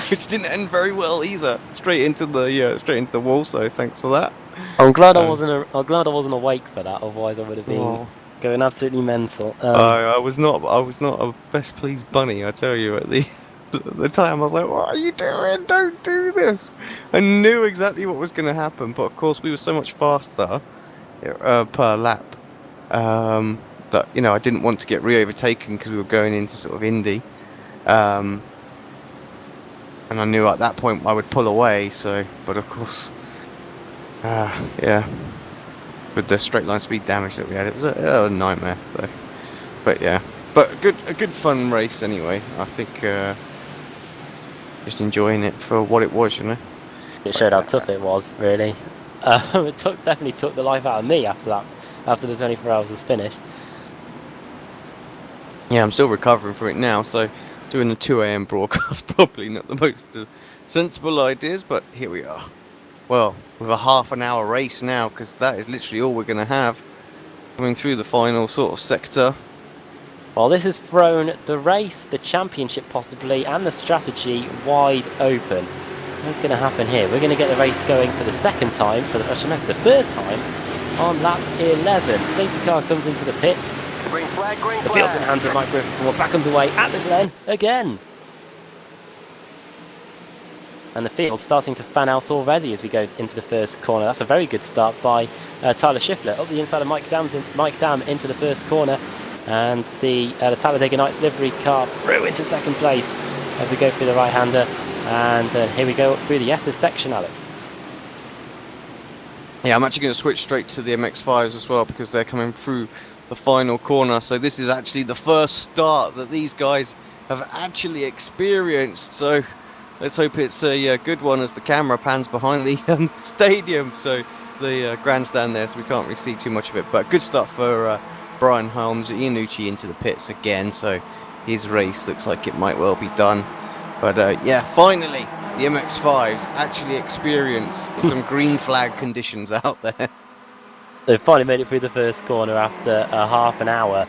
which didn't end very well either. Straight into the wall. So thanks for that. I'm glad I wasn't awake for that. Otherwise, I would have been going absolutely mental. I was not a best pleased bunny, I tell you. At the time, I was like, "What are you doing? Don't do this!" I knew exactly what was going to happen, but of course, we were so much faster per lap that I didn't want to get re-overtaken because we were going into sort of Indy, and I knew at that point I would pull away. So, but of course, yeah. With the straight line speed damage that we had, it was a nightmare. So, but yeah, a good fun race anyway. I think just enjoying it for what it was, It showed how tough it was, really. It definitely took the life out of me after that. After the 24 hours was finished. Yeah, I'm still recovering from it now. So, doing the 2 AM broadcast probably not the most sensible ideas, but here we are. Well, with a half an hour race now, because that is literally all we're going to have coming through the final sort of sector. Well, this has thrown the race, the championship possibly, and the strategy wide open. What's going to happen here? We're going to get the race going for the second time, the third time on lap 11. Safety car comes into the pits. Green flag, green The flag. field's in the hands of Mike Griffith, and we're back underway at the Glen again. And the field starting to fan out already as we go into the first corner. That's a very good start by Tyler Schiffler up the inside of Mike Dam into the first corner, and the Talladega Nights livery car through into second place as we go through the right-hander. And here we go through the S's section, Alex. Yeah, I'm actually going to switch straight to the MX-5s as well because they're coming through the final corner. So this is actually the first start that these guys have actually experienced. So let's hope it's a good one as the camera pans behind the stadium. So the grandstand there, so we can't really see too much of it. But good start for Brian Holmes. Iannucci into the pits again. So his race looks like it might well be done. But yeah, finally the MX-5s actually experience some green flag conditions out there. They've finally made it through the first corner after half an hour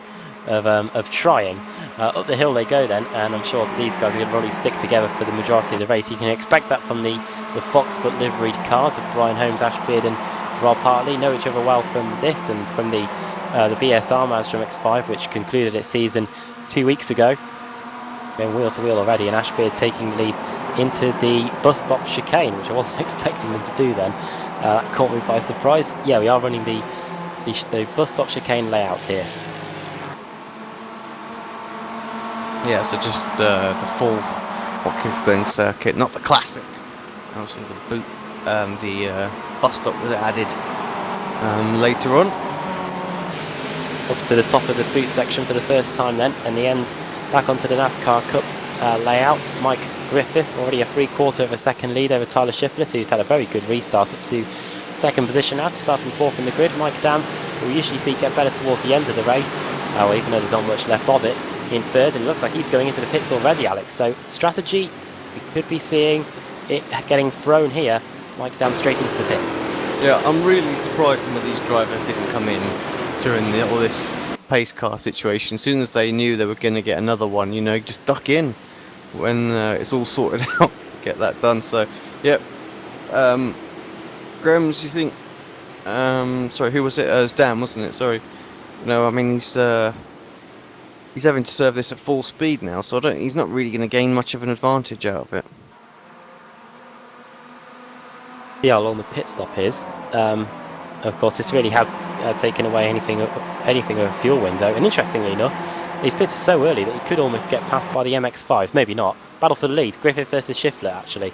of trying. Up the hill they go then, and I'm sure that these guys are going to probably stick together for the majority of the race. You can expect that from the Foxfoot liveried cars of Brian Holmes, Ashbeard and Rob Hartley. Know each other well from this and from the BSR Mazda MX-5, which concluded its season 2 weeks ago. Going wheel to wheel already, and Ashbeard taking the lead into the bus stop chicane, which I wasn't expecting them to do then. That caught me by surprise. Yeah, we are running the bus stop chicane layouts here. Yeah, so just the full Watkins Glen circuit, not the classic. Also the boot, the bus stop was added later on. Up to the top of the boot section for the first time then, and the end back onto the NASCAR Cup layouts. Mike Griffith already a 3/4 of a second lead over Tyler Schiffler, who's had a very good restart up to second position now, starting fourth in the grid. Mike Dam, who we usually see get better towards the end of the race, even though there's not much left of it, in third, and it looks like he's going into the pits already, Alex. So strategy, we could be seeing it getting thrown here. Mike Dam straight into the pits. Yeah, I'm really surprised some of these drivers didn't come in during all this pace car situation. As soon as they knew they were going to get another one, you know, just duck in when it's all sorted out, get that done. So, yep. Grams, you think? Sorry, who was it? It was Dan, wasn't it? Sorry. No, I mean he's having to serve this at full speed now, so he's not really going to gain much of an advantage out of it. See how long the pit stop is. Of course, this really has taken away anything of a fuel window. And interestingly enough, he's pitted so early that he could almost get passed by the MX-5s. Maybe not. Battle for the lead. Griffith versus Schiffler, actually.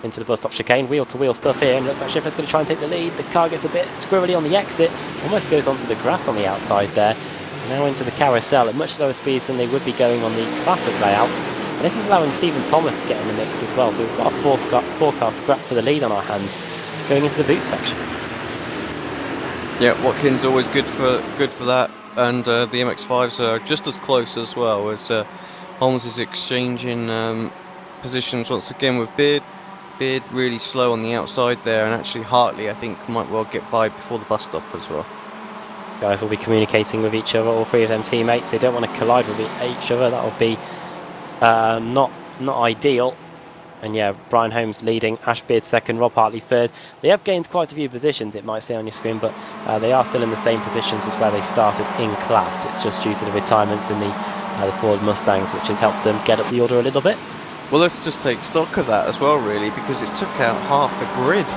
Into the bus stop chicane. Wheel-to-wheel stuff here. And it looks like Schiffler's going to try and take the lead. The car gets a bit squirrely on the exit. Almost goes onto the grass on the outside there. Now into the carousel at much slower speeds than they would be going on the classic layout. And this is allowing Stephen Thomas to get in the mix as well. So we've got a four-car scrap for the lead on our hands going into the boot section. Yeah, Watkins always good for that, and the MX-5s are just as close as well as Holmes is exchanging positions once again with Beard. Beard really slow on the outside there, and actually Hartley I think might well get by before the bus stop as well. Guys will be communicating with each other, all three of them teammates. They don't want to collide with each other. That will be not ideal. And yeah, Brian Holmes leading, Ashbeard second, Rob Hartley third. They have gained quite a few positions, it might say on your screen, but they are still in the same positions as where they started in class. It's just due to the retirements in the Ford Mustangs, which has helped them get up the order a little bit. Well, let's just take stock of that as well, really, because it's took out half the grid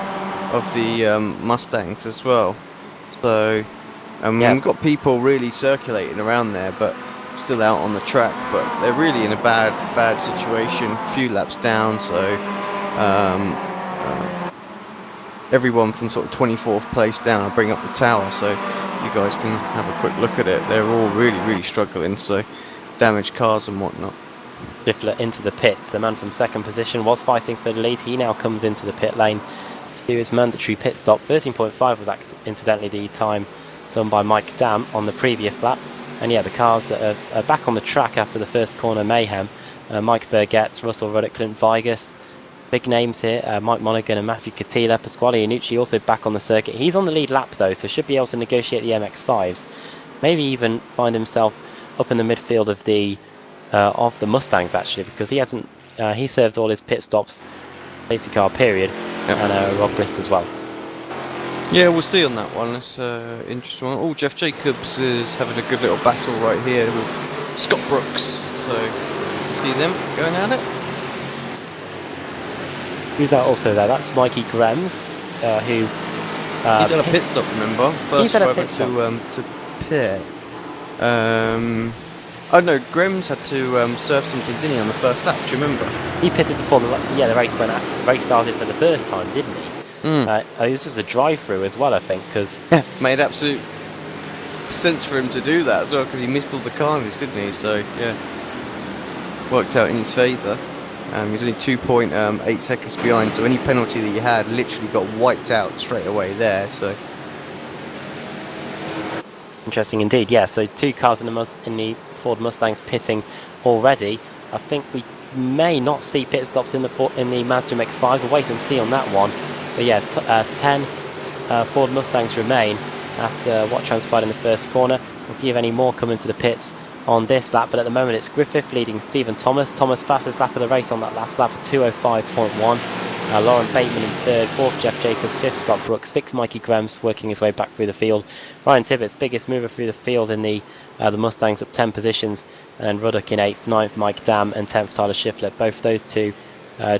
of the Mustangs as well. So yeah. We've got people really circulating around there, but still out on the track, but they're really in a bad situation, a few laps down, so everyone from sort of 24th place down, I'll bring up the tower so you guys can have a quick look at it. They're all really struggling, so damaged cars and whatnot. Schiffler into the pits. The man from second position was fighting for the lead. He now comes into the pit lane to do his mandatory pit stop. 13.5 was incidentally the time done by Mike Dam on the previous lap. And yeah, the cars are back on the track after the first corner mayhem. Mike Burgetts, Russell Ruddock, Clint Vigas, big names here. Mike Monaghan and Matthew Catila. Pasquale Iannucci also back on the circuit. He's on the lead lap though, so should be able to negotiate the MX-5s. Maybe even find himself up in the midfield of the Mustangs actually, because he hasn't. He served all his pit stops safety car period, Yep. and Rob Brist as well. Yeah, we'll see on that one. It's interesting one. Oh, Jeff Jacobs is having a good little battle right here with Scott Brooks. So, you see them going at it. Who's also there? That's Mikey Grems, who... he's had a pit stop, remember? First driver to pit. Oh no, Grems had to serve something, didn't he, on the first lap? Do you remember? He pitted before the race started for the first time, didn't he? It was just a drive-through as well, I think, because... Made absolute sense for him to do that as well, because he missed all the carnage, didn't he? So, yeah, worked out in his favour. He's only 2.8 seconds behind, so any penalty that you had literally got wiped out straight away there, so... Interesting indeed, yeah, so 2 cars in the Ford Mustangs pitting already. I think we may not see pit stops in the Mazda MX-5s. We'll wait and see on that one. But yeah, 10 Ford Mustangs remain after what transpired in the first corner. We'll see if any more come into the pits on this lap, but at the moment it's Griffith leading Stephen Thomas. Thomas fastest lap of the race on that last lap, 2:05.1. Lauren Bateman in third, fourth Jeff Jacobs, fifth Scott Brooks, sixth Mikey Grems working his way back through the field. Ryan Tibbetts, biggest mover through the field in the Mustangs, up 10 positions, and Ruddock in 8th, 9th Mike Dam, and 10th Tyler Schiffler. Both those two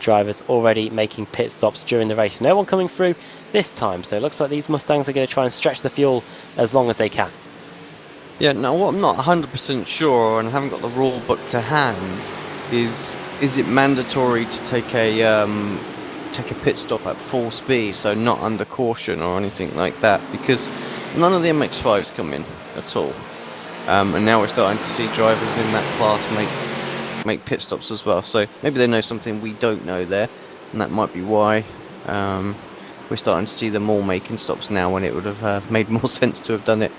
drivers already making pit stops during the race. No one coming through this time, so it looks like these Mustangs are going to try and stretch the fuel as long as they can. Yeah, now what I'm not 100% sure, and I haven't got the rule book to hand, is it mandatory to take a pit stop at full speed, so not under caution or anything like that? Because none of the MX-5s come in at all, and now we're starting to see drivers in that class make pit stops as well. So maybe they know something we don't know there, and that might be why we're starting to see them all making stops now, when it would have made more sense to have done it,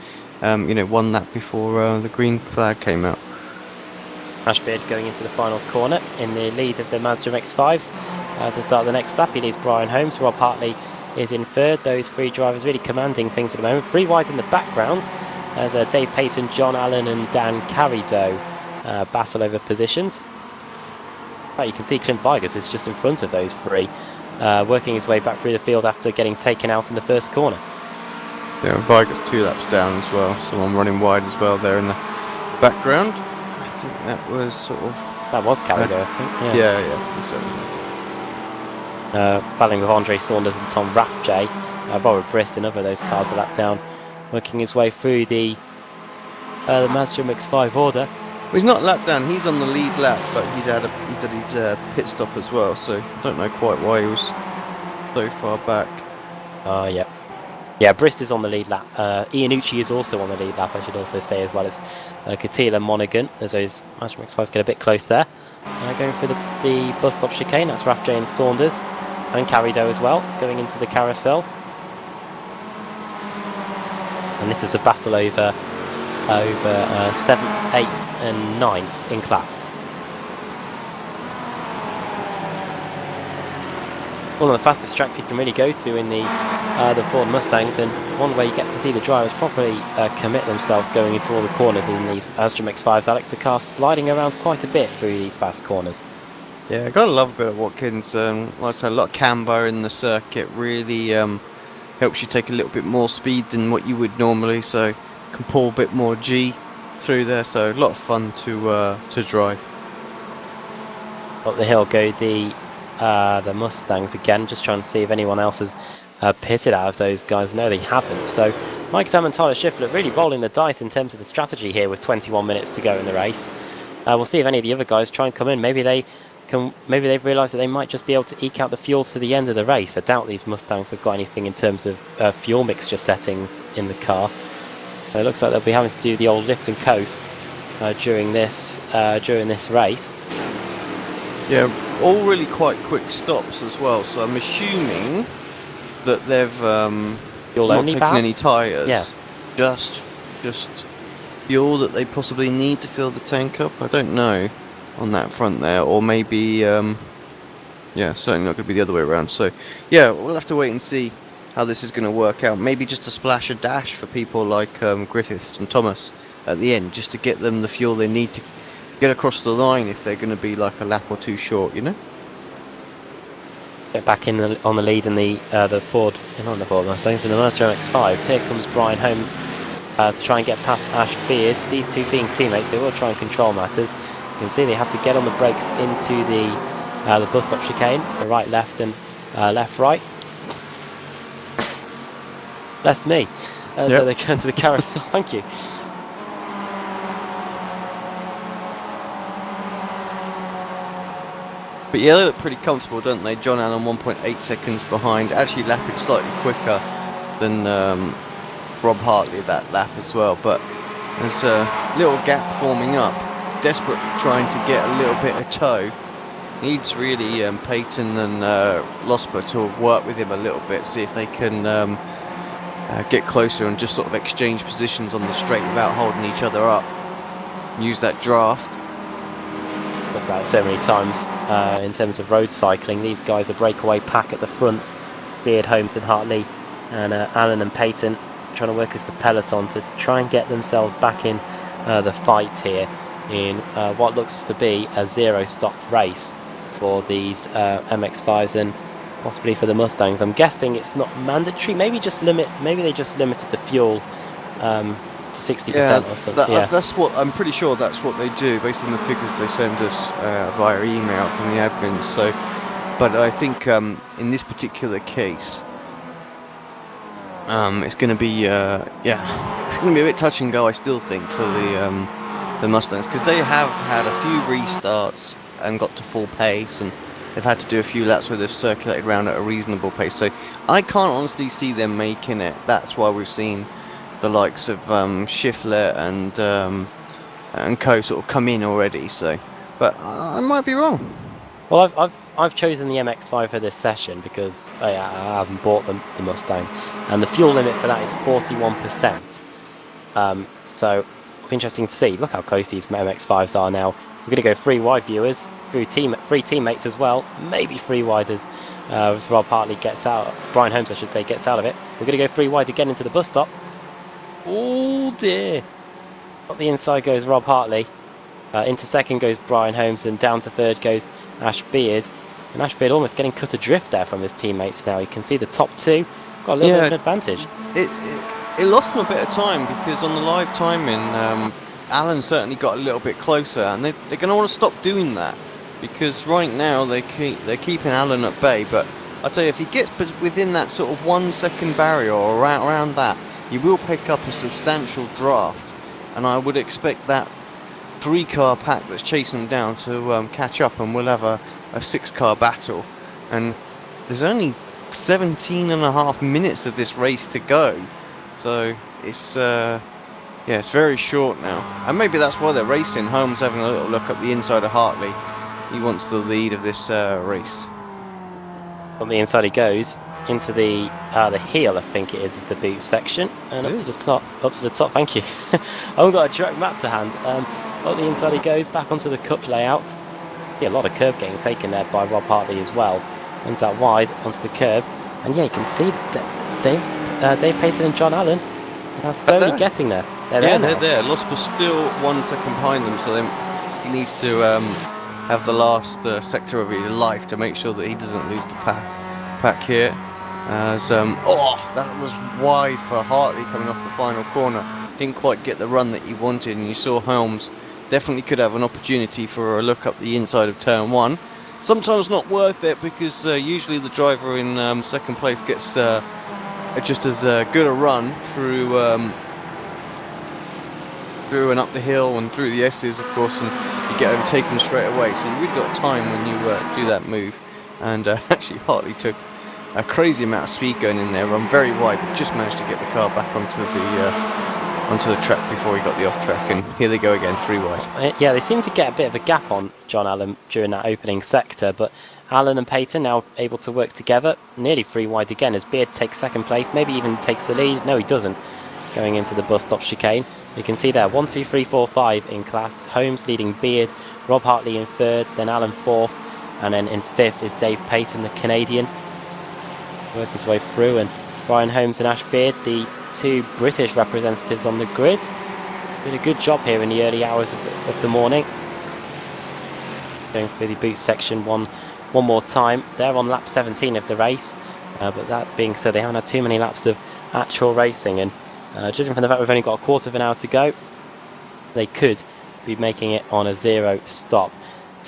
one lap before the green flag came out. Ashbeard going into the final corner in the lead of the Mazda MX-5s. To start the next lap, he leads Brian Holmes. Rob Hartley is in third. Those 3 drivers really commanding things at the moment. 3 wide in the background as Dave Payton, John Allen and Dan Carrido battle over positions. You can see Clint Vigas is just in front of those 3, working his way back through the field after getting taken out in the first corner. Yeah, Vigas 2 laps down as well. Someone running wide as well there in the background. I think that was sort of... That was Carrido, I think. Yeah, I think so. Battling with Andre Saunders and Tom Rathjay. Robert Brist, another of those cars a lap down, working his way through the Mazda MX-5 order. Well, he's not lap down, he's on the lead lap, but he's had his pit stop as well, so I don't know quite why he was so far back. Yeah, Brist is on the lead lap. Iannucci is also on the lead lap, I should also say, as well as Katila Monaghan, as those Mazda MX-5s get a bit close there. Going through the bus stop chicane, that's Rathjay and Saunders, and Carrido as well, going into the carousel. And this is a battle over 7th, 8th and 9th in class. One of the fastest tracks you can really go to in the Ford Mustangs, and one where you get to see the drivers properly commit themselves going into all the corners in these Mazda MX-5s. Alex, the car sliding around quite a bit through these fast corners. Yeah, gotta love a bit of Watkins. Like I said, a lot of camber in the circuit really helps you take a little bit more speed than what you would normally, so can pull a bit more G through there. So a lot of fun to drive. Up the hill go the Mustangs again, just trying to see if anyone else has pitted out of those guys. No, they haven't. So Mike Sam and Tyler Schiffler really rolling the dice in terms of the strategy here with 21 minutes to go in the race. We'll see if any of the other guys try and come in. Maybe they've realised that they might just be able to eke out the fuel to the end of the race. I doubt these Mustangs have got anything in terms of fuel mixture settings in the car. It looks like they'll be having to do the old lift and coast during this race. Yeah, all really quite quick stops as well, so I'm assuming that they've not taken any tyres. Yeah. Just fuel that they possibly need to fill the tank up. I don't know on that front there, or maybe yeah, certainly not going to be the other way around. So yeah, we'll have to wait and see how this is going to work out. Maybe just a splash a dash for people like Griffiths and Thomas at the end, just to get them the fuel they need to get across the line if they're going to be like a lap or two short, you know? get back in on the lead in the Ford, not the Ford Mustangs, in the Mercer MX-5s. Here comes Brian Holmes to try and get past Ash Beard. These two being teammates, they will try and control matters. You can see they have to get on the brakes into the bus stop chicane, the right, left, and left, right. That's me. Yep. So they go into the carousel. Thank you. But yeah, they look pretty comfortable, don't they? John Allen 1.8 seconds behind, actually lapping slightly quicker than Rob Hartley that lap as well. But there's a little gap forming up, desperately trying to get a little bit of toe. Needs really Peyton and Losper to work with him a little bit, see if they can get closer and just sort of exchange positions on the straight without holding each other up. Use that draft. Looked at it so many times in terms of road cycling. These guys are breakaway pack at the front. Beard, Holmes and Hartley and Allen and Peyton trying to work as the peloton to try and get themselves back in the fight here in what looks to be a zero-stop race for these MX-5s and possibly for the Mustangs. I'm guessing it's not mandatory. Maybe they just limited the fuel to 60% or something. Yeah, that's what I'm pretty sure. That's what they do based on the figures they send us via email from the admin. So, but I think in this particular case, it's going to be it's going to be a bit touch and go. I still think for the Mustangs, because they have had a few restarts and got to full pace, and they've had to do a few laps where they've circulated around at a reasonable pace. So I can't honestly see them making it. That's why we've seen the likes of Schiffler and co sort of come in already. So, but I might be wrong. well, I've chosen the MX-5 for this session because I haven't bought the Mustang, and the fuel limit for that is 41%. So it'll be interesting to see. Look how close these MX-5s are now. We're going to go three wide, viewers, three teammates as well, maybe three wide as Rob Hartley gets out. Brian Holmes, I should say, gets out of it. We're going to go three wide again into the bus stop. Oh dear! Up the inside goes Rob Hartley. Into second goes Brian Holmes, and down to third goes Ash Beard. And Ash Beard almost getting cut adrift there from his teammates now. You can see the top two got a little bit of an advantage. It lost them a bit of time because on the live timing, Allen certainly got a little bit closer, and they're going to want to stop doing that because right now they're keeping Allen at bay. But I tell you, if he gets within that sort of 1 second barrier or around that, he will pick up a substantial draft, and I would expect that 3-car pack that's chasing him down to catch up, and we'll have a 6-car battle. And there's only 17.5 minutes of this race to go, so it's it's very short now, and maybe that's why they're racing. Holmes having a little look up the inside of Hartley. He wants the lead of this race. On the inside he goes into the heel, I think it is, of the boot section, and up to the top. Thank you. I haven't got a direct map to hand. Up the inside he goes, back onto the cup layout. Yeah, a lot of curb getting taken there by Rob Hartley as well. Runs that wide onto the curb, and yeah, you can see Dave Peyton and John Allen are slowly getting there. They're there. Losper's still 1 second behind them, so he needs to have the last sector of his life to make sure that he doesn't lose the pack here. That was wide for Hartley coming off the final corner. Didn't quite get the run that he wanted, and you saw Holmes definitely could have an opportunity for a look up the inside of turn 1. Sometimes not worth it because usually the driver in second place gets just as good a run through and up the hill and through the S's, of course, and you get overtaken straight away. So you really got time when you do that move. And actually, Hartley took a crazy amount of speed going in there, run very wide, but just managed to get the car back onto the track before he got the off track. And here they go again, 3 wide. Yeah, they seem to get a bit of a gap on John Allen during that opening sector, but Allen and Peyton now able to work together, nearly 3 wide again as Beard takes second place, maybe even takes the lead. No, he doesn't. Going into the bus stop chicane, you can see there 1, 2, 3, 4, 5 in class. Holmes leading Beard, Rob Hartley in third, then Allen fourth, and then in fifth is Dave Peyton, the Canadian, working his way through, and Brian Holmes and Ash Beard, the 2 British representatives on the grid. Did a good job here in the early hours of the morning. Going through the boot section, one one more time. They're on lap 17 of the race, but that being said, they haven't had too many laps of actual racing, and judging from the fact we've only got a quarter of an hour to go, they could be making it on a 0 stop.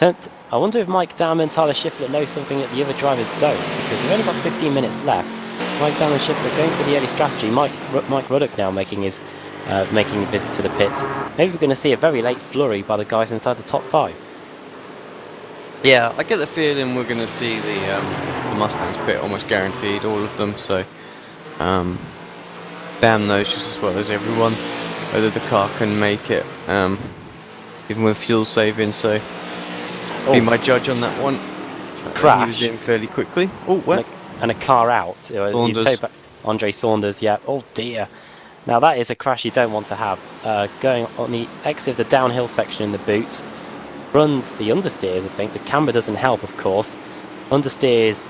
I wonder if Mike Dam and Tyler Schiffler know something that the other drivers don't, because we've only got 15 minutes left. Mike Dam and Schiffler going for the early strategy. Mike Ruddock now making his visit to the pits. Maybe we're going to see a very late flurry by the guys inside the top 5. Yeah, I get the feeling we're going to see the Mustangs pit almost guaranteed, all of them. So, Dam knows just as well as everyone whether the car can make it, even with fuel saving. So, be my judge on that one. Crash. He was in fairly quickly. Oh, what? And a car out. He's towed back. Andre Saunders. Yeah. Oh dear. Now that is a crash you don't want to have. Going on the exit of the downhill section in the boot. Runs the understeers, I think. The camber doesn't help, of course. Understeers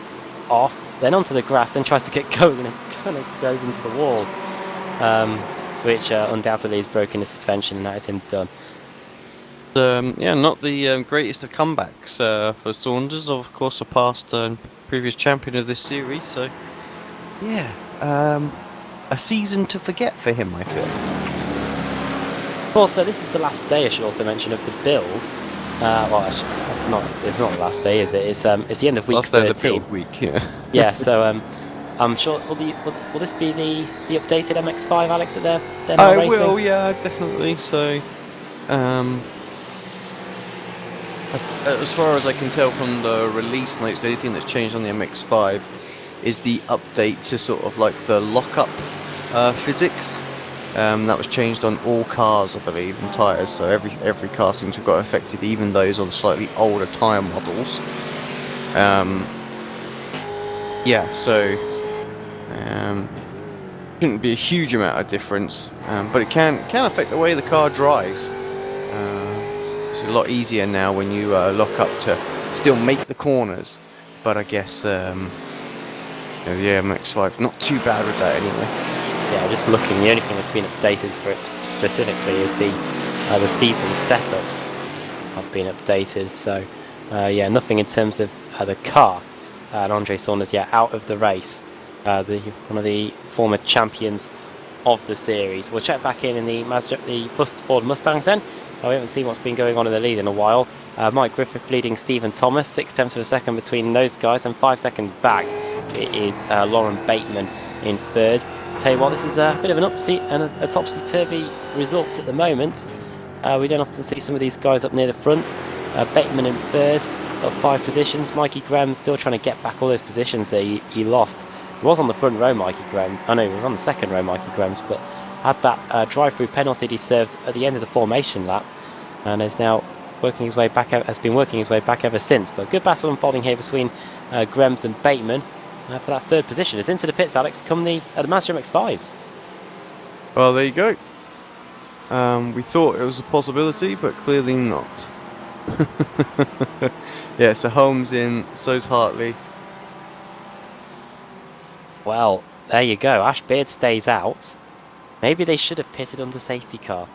off, then onto the grass, then tries to get going and kind of goes into the wall, which undoubtedly has broken the suspension, and that is him done. Yeah, not the greatest of comebacks for Saunders, of course, a past previous champion of this series. So, yeah, a season to forget for him, I feel. Also, this is the last day, I should also mention, of the build. Well, actually, it's not the last day, is it? It's the end of week 13. Last day of the build week, yeah. Yeah, so I'm sure will this be the updated MX-5, Alex, at their I racing? will, yeah, definitely. So, as far as I can tell from the release notes, the only thing that's changed on the MX-5 is the update to sort of like the lockup physics. That was changed on all cars, I believe, and tyres. So every car seems to have got affected, even those on slightly older tyre models. Yeah, so shouldn't be a huge amount of difference, but it can affect the way the car drives. It's a lot easier now when you lock up to still make the corners, but I guess the MX-5 not too bad with that anyway. Yeah, just looking, the only thing that's been updated for it specifically is the season setups have been updated. So yeah, nothing in terms of the car. And Andre Saunders, yeah, out of the race. One of the former champions of the series. We'll check back in the Ford Mustangs then. We haven't seen what's been going on in the lead in a while. Mike Griffith leading Stephen Thomas, 0.6 of a second between those guys, and 5 seconds back it is Lauren Bateman in third. Tell you what, this is a bit of an upseat and a topsy-turvy results at the moment. We don't often see some of these guys up near the front. Bateman in third, got 5 positions. Mikey Graham still trying to get back all those positions that he lost. He was on the front row, Mikey Graham. I know he was on the second row, Mikey Graham's, but had that drive-through penalty he served at the end of the formation lap, and is now working his way back out. Has been working his way back ever since. But good battle unfolding here between Grahams and Bateman. For that third position. It's into the pits, Alex, come the Mazda MX-5s. Well, there you go. We thought it was a possibility, but clearly not. Yeah, so Holmes in, so's Hartley. Well, there you go. Ash Beard stays out. Maybe they should have pitted under safety car.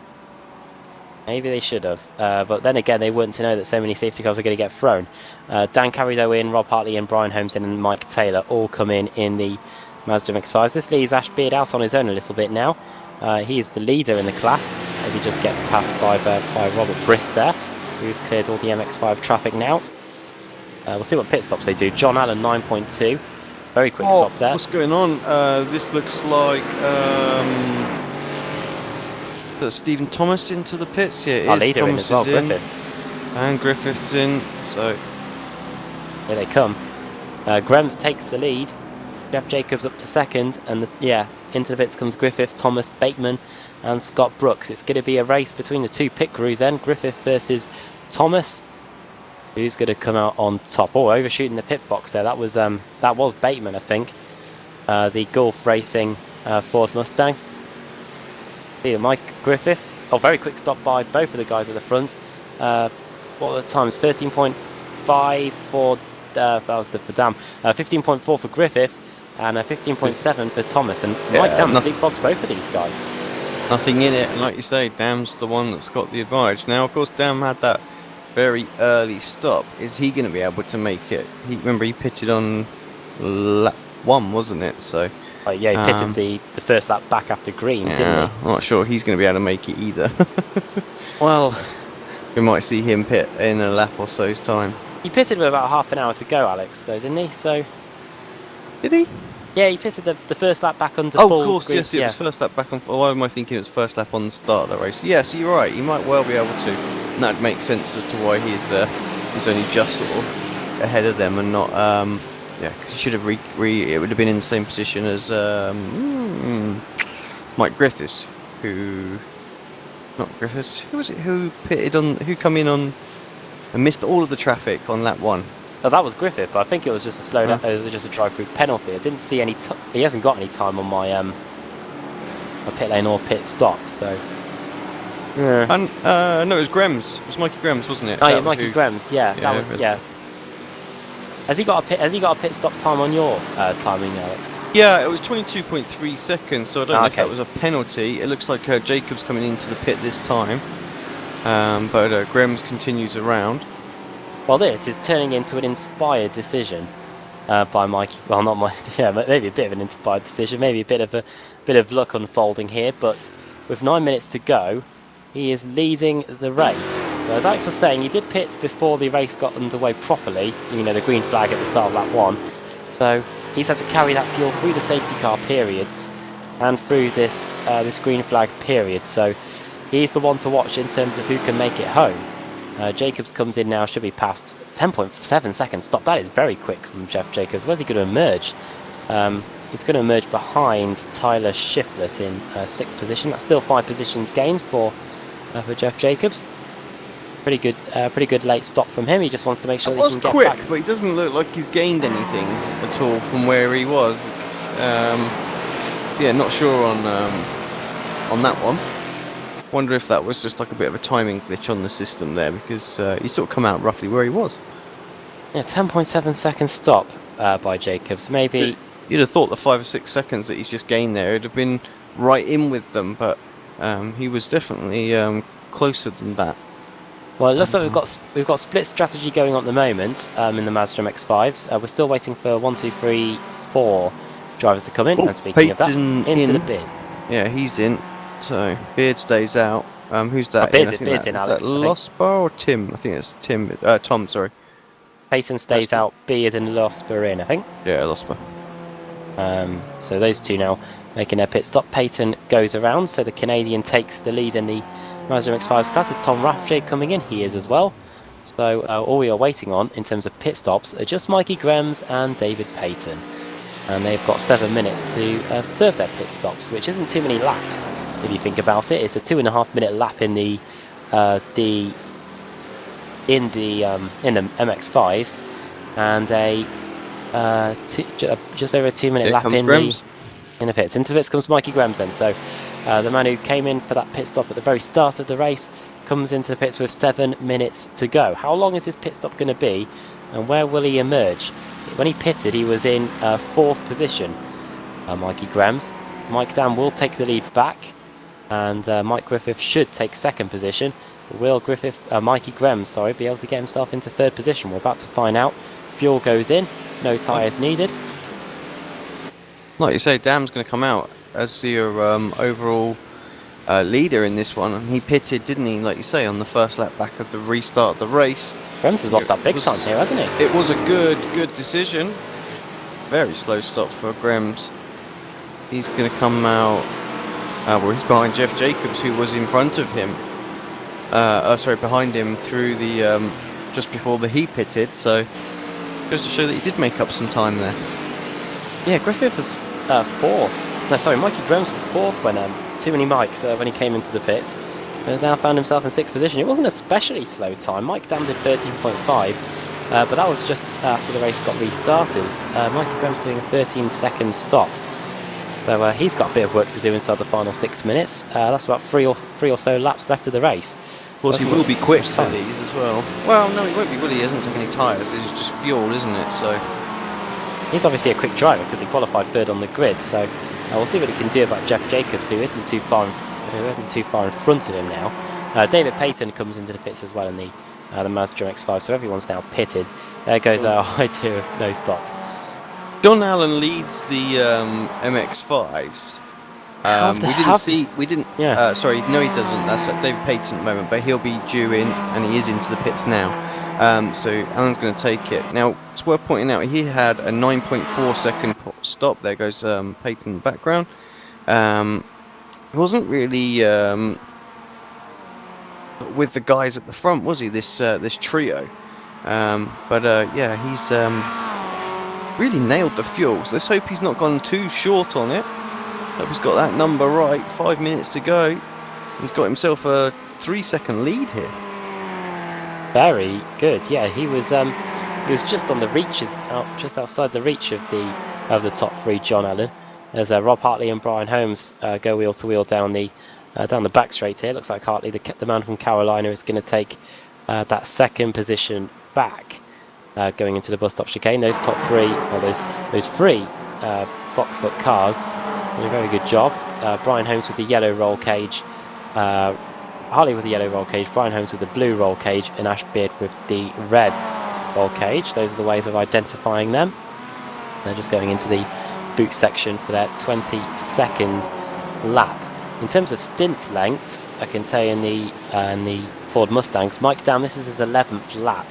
Maybe they should have. But then again, they weren't to know that so many safety cars were going to get thrown. Dan Carrido in, Rob Hartley in, Brian Holmes in, and Mike Taylor all come in the Mazda MX-5s. This leaves Ash Beard out on his own a little bit now. He is the leader in the class as he just gets passed by Robert Brist there, who's cleared all the MX-5 traffic now. We'll see what pit stops they do. John Allen 9.2. Very quick stop there. What's going on? This looks like Stephen Thomas into the pits. Yeah, it is. Thomas is in. Griffith. And Griffith's in. So here they come. Grahams takes the lead. Jeff Jacobs up to second, and into the pits comes Griffith, Thomas, Bateman, and Scott Brooks. It's going to be a race between the two pit crews then. Griffith versus Thomas. Who's going to come out on top? Oh, overshooting the pit box there. That was Bateman, I think. The Gulf Racing Ford Mustang. Here, Mike Griffith. Oh, very quick stop by both of the guys at the front. What were the times? 13.5 for that was for Dam. 15.4 for Griffith, and 15.7 for Thomas. And Mike Dam leapfrogs both of these guys. Nothing in it, and like you say, Dam's the one that's got the advantage. Now, of course, Dam had that very early stop, is he going to be able to make it? Remember, he pitted on lap 1, wasn't it? So Yeah, he pitted the first lap back after green, didn't yeah, he? I'm not sure he's going to be able to make it either. Well, We might see him pit in a lap or so's time. he pitted with about half an hour to go, Alex, though, didn't he? So Did he? yeah, he pitted the first lap back under Oh, full of course, green. yes, it was first lap back on. Why am I thinking it was first lap on the start of the race? Yes, you're right. He might well be able to. And that makes sense as to why he's there. He's only just sort of ahead of them and not. Yeah, because he should have it would have been in the same position as Mike Griffiths, who. Not Griffiths. Who was it? Who pitted on? Who come in on and missed all of the traffic on lap 1? Oh, that was Griffith, but I think it was just a slow. It was just a drive-through penalty. I didn't see any. He hasn't got any time on my my pit lane or pit stop. So. Yeah. And no, it was Grems. It was Mikey Grems, wasn't it? Oh yeah, Mikey Grems. Yeah, Yeah, that was, yeah. Has he got a pit stop time on your timing, Alex? Yeah, it was 22.3 seconds, so I don't know if okay. that was a penalty. It looks like Jacobs coming into the pit this time, but Grems continues around. Well, this is turning into an inspired decision by Mikey. Well, not my. Yeah, maybe a bit of an inspired decision. Maybe a bit of luck unfolding here. But with 9 minutes to go, he is leading the race. So as Alex was saying, he did pit before the race got underway properly. You know, the green flag at the start of lap 1. So he's had to carry that fuel through the safety car periods and through this this green flag period. So he's the one to watch in terms of who can make it home. Jacobs comes in now, should be past 10.7 seconds stop. That is very quick from Jeff Jacobs. Where's he going to emerge? He's going to emerge behind Tyler Shiflett in 6th position. That's still 5 positions gained for Jeff Jacobs. Pretty good late stop from him. He just wants to make sure that he can get quick, back. but he doesn't look like he's gained anything at all from where he was. Yeah, not sure on that one. Wonder if that was just like a bit of a timing glitch on the system there, because he sort of come out roughly where he was. Yeah, 10.7 seconds stop by Jacobs. Maybe you'd have thought the 5 or 6 seconds that he's just gained there, it'd have been right in with them, but he was definitely closer than that. Well, it looks like we've got split strategy going on at the moment in the Mazda MX-5s. We're still waiting for 1, 2, 3, 4 drivers to come in. And speaking of that, into the bid. Yeah, he's in. So Beard stays out. Who's that? Beard's in, Alex. Is that Losbar or Tim? I think it's Tim. Tom, sorry. Payton stays out. Beard and Losbar in, I think. Yeah, Losbar. So those two now making their pit stop. Payton goes around, so the Canadian takes the lead in the Mazda MX-5's class. Is Tom Rathje coming in? He is as well. So all we are waiting on in terms of pit stops are just Mikey Grems and David Payton. And they've got 7 minutes to serve their pit stops, which isn't too many laps if you think about it. It's a 2.5 minute lap in the MX-5s, and a just over a 2 minute lap in the pits. Into the pits comes Mikey Grems then. So the man who came in for that pit stop at the very start of the race comes into the pits with 7 minutes to go. How long is this pit stop going to be, and where will he emerge? When he pitted, he was in 4th position, Mikey Grems. Mike Dam will take the lead back, and Mike Griffith should take 2nd position. Will Mikey Grems, be able to get himself into 3rd position? We're about to find out. Fuel goes in, no tyres needed. Like you say, Dam's going to come out as your overall leader in this one, and he pitted, didn't he? Like you say, on the first lap back of the restart of the race. Grems has lost that big time here, hasn't he? It was a good decision. Very slow stop for Grems. He's going to come out. Well, he's behind Jeff Jacobs, who was in front of him. Behind him through the just before he pitted. So goes to show that he did make up some time there. Yeah, Griffith was 4th. No, sorry, Mikey Grems was 4th when too many mics when he came into the pits. He has now found himself in 6th position. It wasn't especially slow time. Mike Dam did 13.5, but that was just after the race got restarted. Mikey Grems doing a 13-second stop. So he's got a bit of work to do inside the final 6 minutes. That's about three or so laps left of the race. Of course, he will be quick for these as well. Well, no, he won't be, will he? He hasn't taken any tyres. It's just fuel, isn't it? So he's obviously a quick driver because he qualified 3rd on the grid. So we'll see what he can do about Jeff Jacobs, who isn't too far in front of him now. David Payton comes into the pits as well in the the Mazda MX-5, so everyone's now pitted. There goes our idea of no stops. John Allen leads the MX-5s. Yeah. Sorry, no, he doesn't. That's David Payton at the moment, but he'll be due in, and he is into the pits now. So Alan's going to take it. Now, it's worth pointing out he had a 9.4 second stop. There goes Payton in the background. He wasn't really with the guys at the front, was he? This trio. Yeah, he's really nailed the fuel. So let's hope he's not gone too short on it. Hope he's got that number right. 5 minutes to go. He's got himself a 3-second lead here. Very good. Yeah, he was just on the reaches, just outside the reach of the top three. John Allen, as Rob Hartley and Brian Holmes go wheel to wheel down the back straight here. Looks like Hartley, the man from Carolina, is going to take that second position back, going into the bus stop chicane. Those top three, or those three Foxfoot cars, did a very good job. Brian Holmes with the yellow roll cage, Hartley with the yellow roll cage, Brian Holmes with the blue roll cage, and Ash Beard with the red roll cage. Those are the ways of identifying them. They're just going into the boot section for their 22nd lap. In terms of stint lengths, I can tell you in the Ford Mustangs, Mike Dam, this is his 11th lap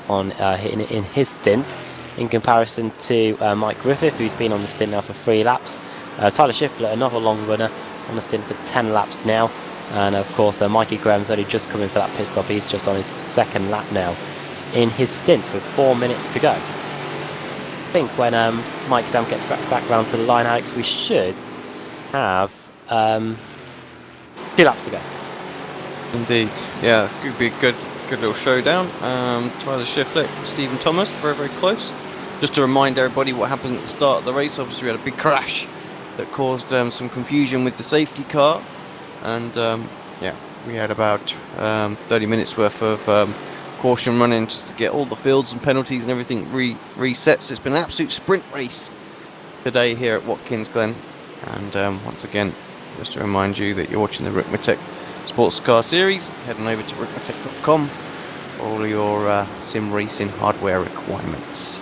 on in his stint, in comparison to Mike Griffith, who's been on the stint now for 3 laps. Tyler Schiffler, another long runner, on the stint for 10 laps now. And of course, Mikey Graham's only just coming for that pit stop. He's just on his 2nd lap now in his stint with 4 minutes to go. I think when Mike Dam gets back round to the line, Alex, we should have 2 laps to go. Indeed, yeah, it's going to be a good little showdown. Tyler Schiffler, Stephen Thomas, very, very close. Just to remind everybody what happened at the start of the race, obviously we had a big crash that caused some confusion with the safety car, and yeah, we had about 30 minutes worth of caution running just to get all the fields and penalties and everything reset. So it's been an absolute sprint race today here at Watkins Glen, and once again, just to remind you that you're watching the Ricmotech Sports Car Series. Head on over to ricmotech.com for all your sim racing hardware requirements.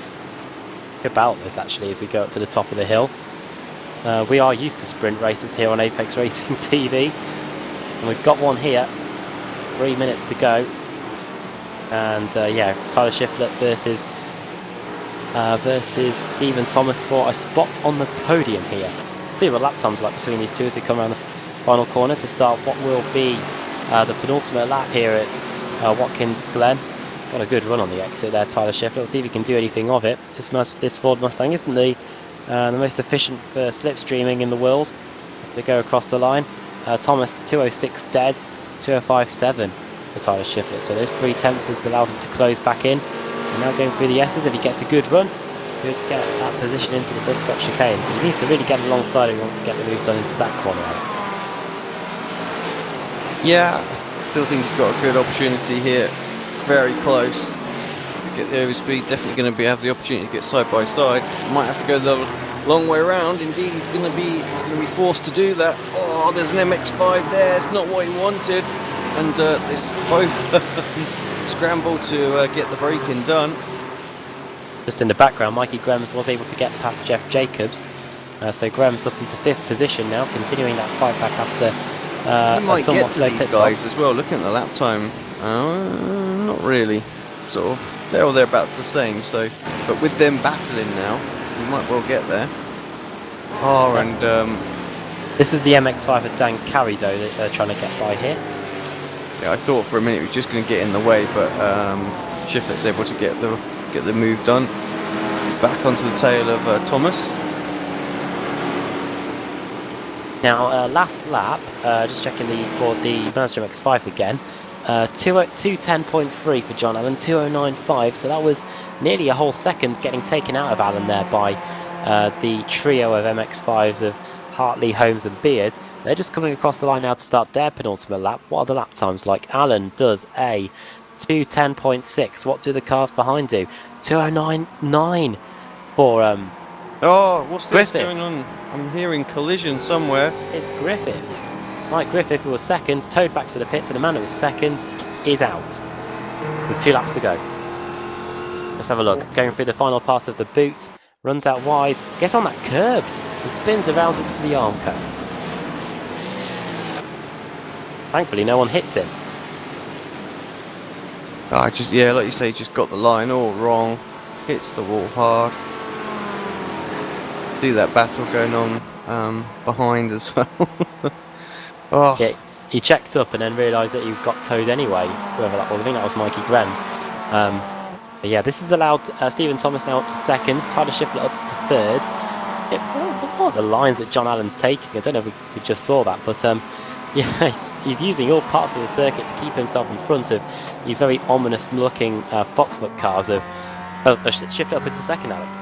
About this actually, as we go up to the top of the hill, we are used to sprint races here on Apex Racing TV, and we've got one here. 3 minutes to go, and yeah, Tyler Schiffler versus Stephen Thomas for a spot on the podium here. See what lap times like between these two as we come around the final corner to start what will be the penultimate lap here at Watkins Glen. Got a good run on the exit there, Tyler Schiffler. We'll see if he can do anything of it. This Ford Mustang isn't the most efficient for slipstreaming in the world. They go across the line. Thomas 206 dead, 205.7 for Tyler Schiffler. So those 3 attempts has allowed him to close back in. And now going through the S's, if he gets a good run, could get that position into the bus stop chicane. He needs to really get alongside if he wants to get the move done into that corner. Yeah, I still think he's got a good opportunity here. Very close. Get the overspeed, definitely going to have the opportunity to get side by side. Might have to go the long way around. Indeed, he's going to be forced to do that. Oh, there's an MX-5 there. It's not what he wanted, and this both scramble to get the braking done. Just in the background, Mikey Grahams was able to get past Jeff Jacobs, so Grahams up into 5th position now, continuing that fight back after he might a somewhat get to slow these pit guys stop. as well. Looking at the lap time, not really. Sort of, they're all thereabouts the same. So, but with them battling now, we might well get there. Oh, and this is the MX-5 of Dan Carrido that they're trying to get by here. yeah, I thought for a minute he was just going to get in the way, but Schiffler's able to get the move done. Back onto the tail of Thomas. Now, last lap, just checking for the Mazda MX-5s again. 210.3 for John Allen, 209.5. So that was nearly a whole second getting taken out of Allen there by the trio of MX-5s of Hartley, Holmes, and Beard. They're just coming across the line now to start their penultimate lap. What are the lap times like? Allen does a 210.6. What do the cars behind do? 209.9 for Oh, what's this Griffith. going on? I'm hearing collision somewhere. It's Griffith. Mike Griffith, who was second, towed back to the pits, and the man who was second is out. with 2 laps to go. Let's have a look. Going through the final pass of the boot, runs out wide, gets on that curb and spins around into the Armco. Thankfully, no one hits him. Like you say, just got the line all wrong. Hits the wall hard. Do that battle going on behind as well. Oh. Yeah, he checked up and then realised that he got towed anyway, whoever that was. I think that was Mikey Grems. But yeah, this has allowed Stephen Thomas now up to 2nd, Tyler Shiflett up to 3rd. What are the lines that John Allen's taking? I don't know if we just saw that, but yeah, he's using all parts of the circuit to keep himself in front of these very ominous looking Foxfoot cars. Shiflett up into 2nd, Alex.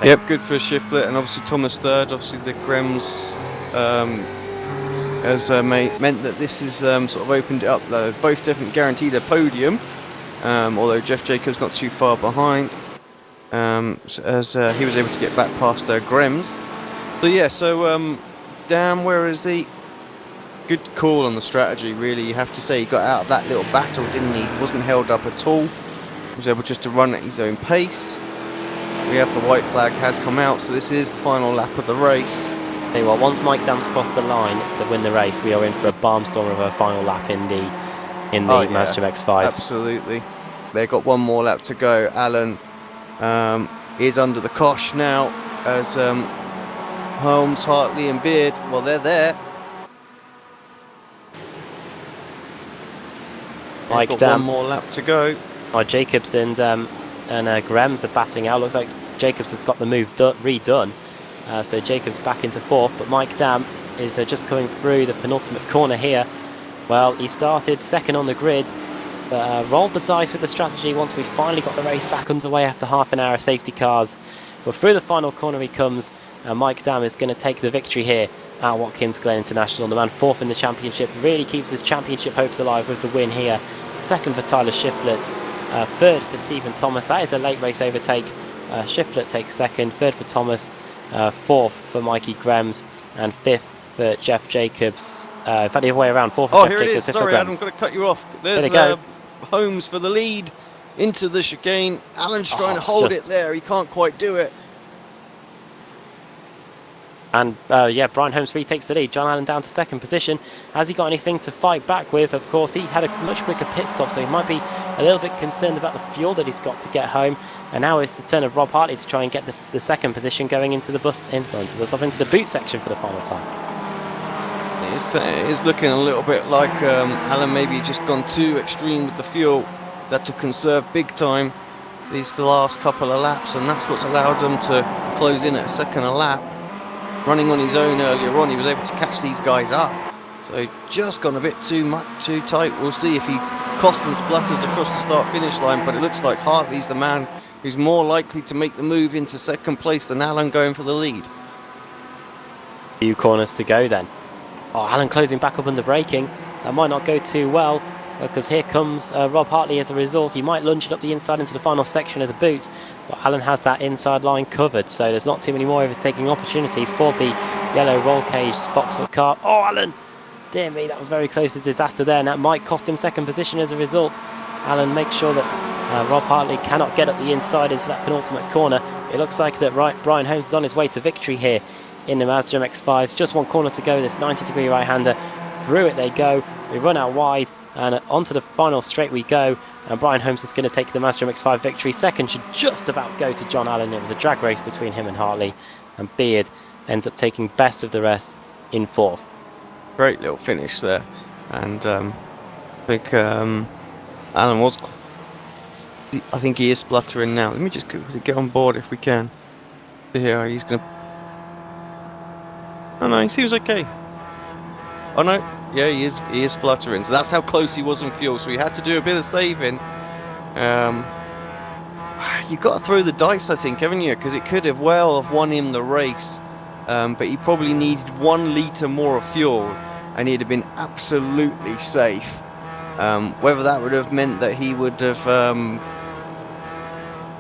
Yep, good for Shiflett, and obviously Thomas 3rd. Obviously the Grems has meant that this is sort of opened it up. They're both definitely guaranteed a podium, although Jeff Jacobs not too far behind, as he was able to get back past Grems. So yeah, Dan, where is he? Good call on the strategy, really. You have to say he got out of that little battle, didn't he? Wasn't held up at all. He was able just to run at his own pace. We have the white flag has come out, so this is the final lap of the race. Tell you what, once Mike Dam's crossed the line to win the race, we are in for a barnstorm of a final lap in the Mazda X5s. Absolutely. They've got one more lap to go. Allen is under the cosh now, as Holmes, Hartley and Beard, well, they're there. Mike Dam. One more lap to go. Jacobs and Grems are battling out. Looks like Jacobs has got the move redone. So Jacobs back into 4th, but Mike Dam is just coming through the penultimate corner here. Well, he started 2nd on the grid, but rolled the dice with the strategy once we finally got the race back underway after half an hour of safety cars. Well, through the final corner he comes, and Mike Dam is going to take the victory here at Watkins Glen International. The man 4th in the championship, really keeps his championship hopes alive with the win here. 2nd for Tyler Shiflett, 3rd for Stephen Thomas. That is a late race overtake. Shiflett takes 2nd, 3rd for Thomas, 4th for Mikey Grems, and 5th for Jeff Jacobs. In fact, the other way around, 4th for Jeff Jacobs. Here it is. Sorry, Adam, I'm going to cut you off. There's Holmes for the lead into the chicane. Allen's trying to hold it there. He can't quite do it. And yeah, Brian Holmes retakes the lead. John Allen down to 2nd position. Has he got anything to fight back with? Of course, he had a much quicker pit stop, so he might be a little bit concerned about the fuel that he's got to get home. And now it's the turn of Rob Hartley to try and get the 2nd position going into the into the boot section for the final time. It's looking a little bit like Allen maybe just gone too extreme with the fuel. He's had to conserve big time these last couple of laps, and that's what's allowed him to close in at 2nd a lap. Running on his own earlier on, he was able to catch these guys up. So just gone a bit too tight. We'll see if he coughs and splutters across the start-finish line, but it looks like Hartley's the man who's more likely to make the move into 2nd place than Allen going for the lead. Few corners to go then. Oh, Allen closing back up under braking. That might not go too well, because here comes Rob Hartley as a result. He might lunge it up the inside into the final section of the boot, but Allen has that inside line covered, so there's not too many more overtaking opportunities for the yellow roll cage Foxfoot car. Oh, Allen! Dear me, that was very close to disaster there, and that might cost him 2nd position as a result. Allen makes sure that Rob Hartley cannot get up the inside into that penultimate corner. It looks like that Brian Holmes is on his way to victory here in the Mazda MX-5s. Just one corner to go, this 90-degree right-hander. Through it they go, we run out wide, and onto the final straight we go, and Brian Holmes is going to take the Mazda MX-5 victory. 2nd should just about go to John Allen. It was a drag race between him and Hartley, and Beard ends up taking best of the rest in 4th. Great little finish there, and I think Allen was... I think he is spluttering now. Let me just quickly get on board if we can. Here, he's going to... Oh no, he seems okay. Oh no, yeah, he is spluttering. So that's how close he was on fuel. So he had to do a bit of saving. You've got to throw the dice, I think, haven't you? Because it could have well have won him the race. But he probably needed 1 litre more of fuel, and he'd have been absolutely safe. Whether that would have meant that he would have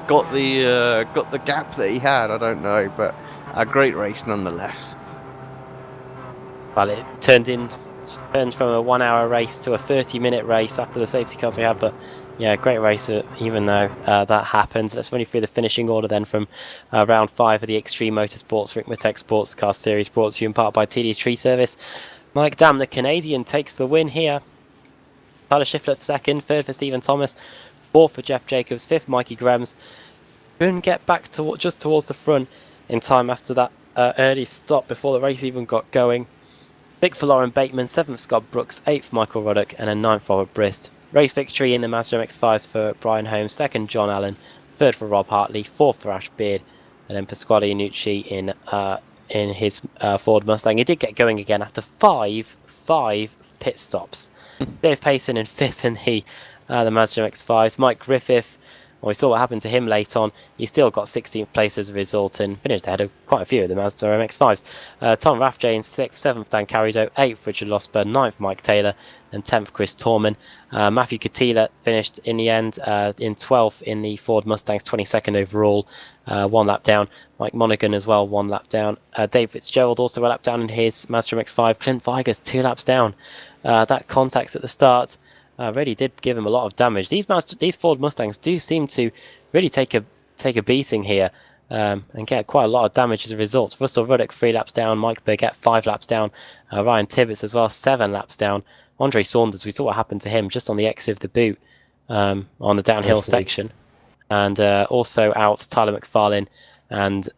got the gap that he had, I don't know. But a great race nonetheless. Well, it turned from a 1 hour race to a 30-minute race after the safety cars we had, but Yeah, great race, even though that happened. Let's run you through the finishing order then from round 5 of the Extreme Motorsports Ricmotech Sports Car Series, brought to you in part by TD's Tree Service. Mike Dam, the Canadian, takes the win here. Tyler Schiffler for second, third for Stephen Thomas, fourth for Jeff Jacobs, fifth Mikey Grems. Couldn't get back to just towards the front in time after that early stop before the race even got going. Sixth for Lauren Bateman, seventh Scott Brooks, eighth Michael Ruddock, and a ninth Robert Brist. Race victory in the Mazda MX-5s for Brian Holmes, second John Allen, third for Rob Hartley, fourth for Ash Beard, and then Pasquale Nucci in his Ford Mustang. He did get going again after five pit stops. Dave Payson in fifth in the Mazda MX-5s. Mike Griffith, well, we saw what happened to him late on. He still got 16th place as a result and finished ahead of quite a few of the Mazda MX-5s. Tom Rathje in 6th, 7th Dan Carido, 8th Richard Losber, 9th Mike Taylor, and 10th Chris Torman. Matthew Katila finished in the end in 12th in the Ford Mustangs, 22nd overall, 1 lap down. Mike Monaghan as well, 1 lap down. Dave Fitzgerald also a lap down in his Mazda MX-5. Clint Vigers 2 laps down. That contacts at the start really did give him a lot of damage. These Ford Mustangs do seem to really take a beating here and get quite a lot of damage as a result. Russell Ruddock 3 laps down, Mike Burgett 5 laps down, Ryan Tibbetts as well 7 laps down. Andre Saunders, we saw what happened to him just on the exit of the boot on the downhill section, and also out Tyler McFarlane and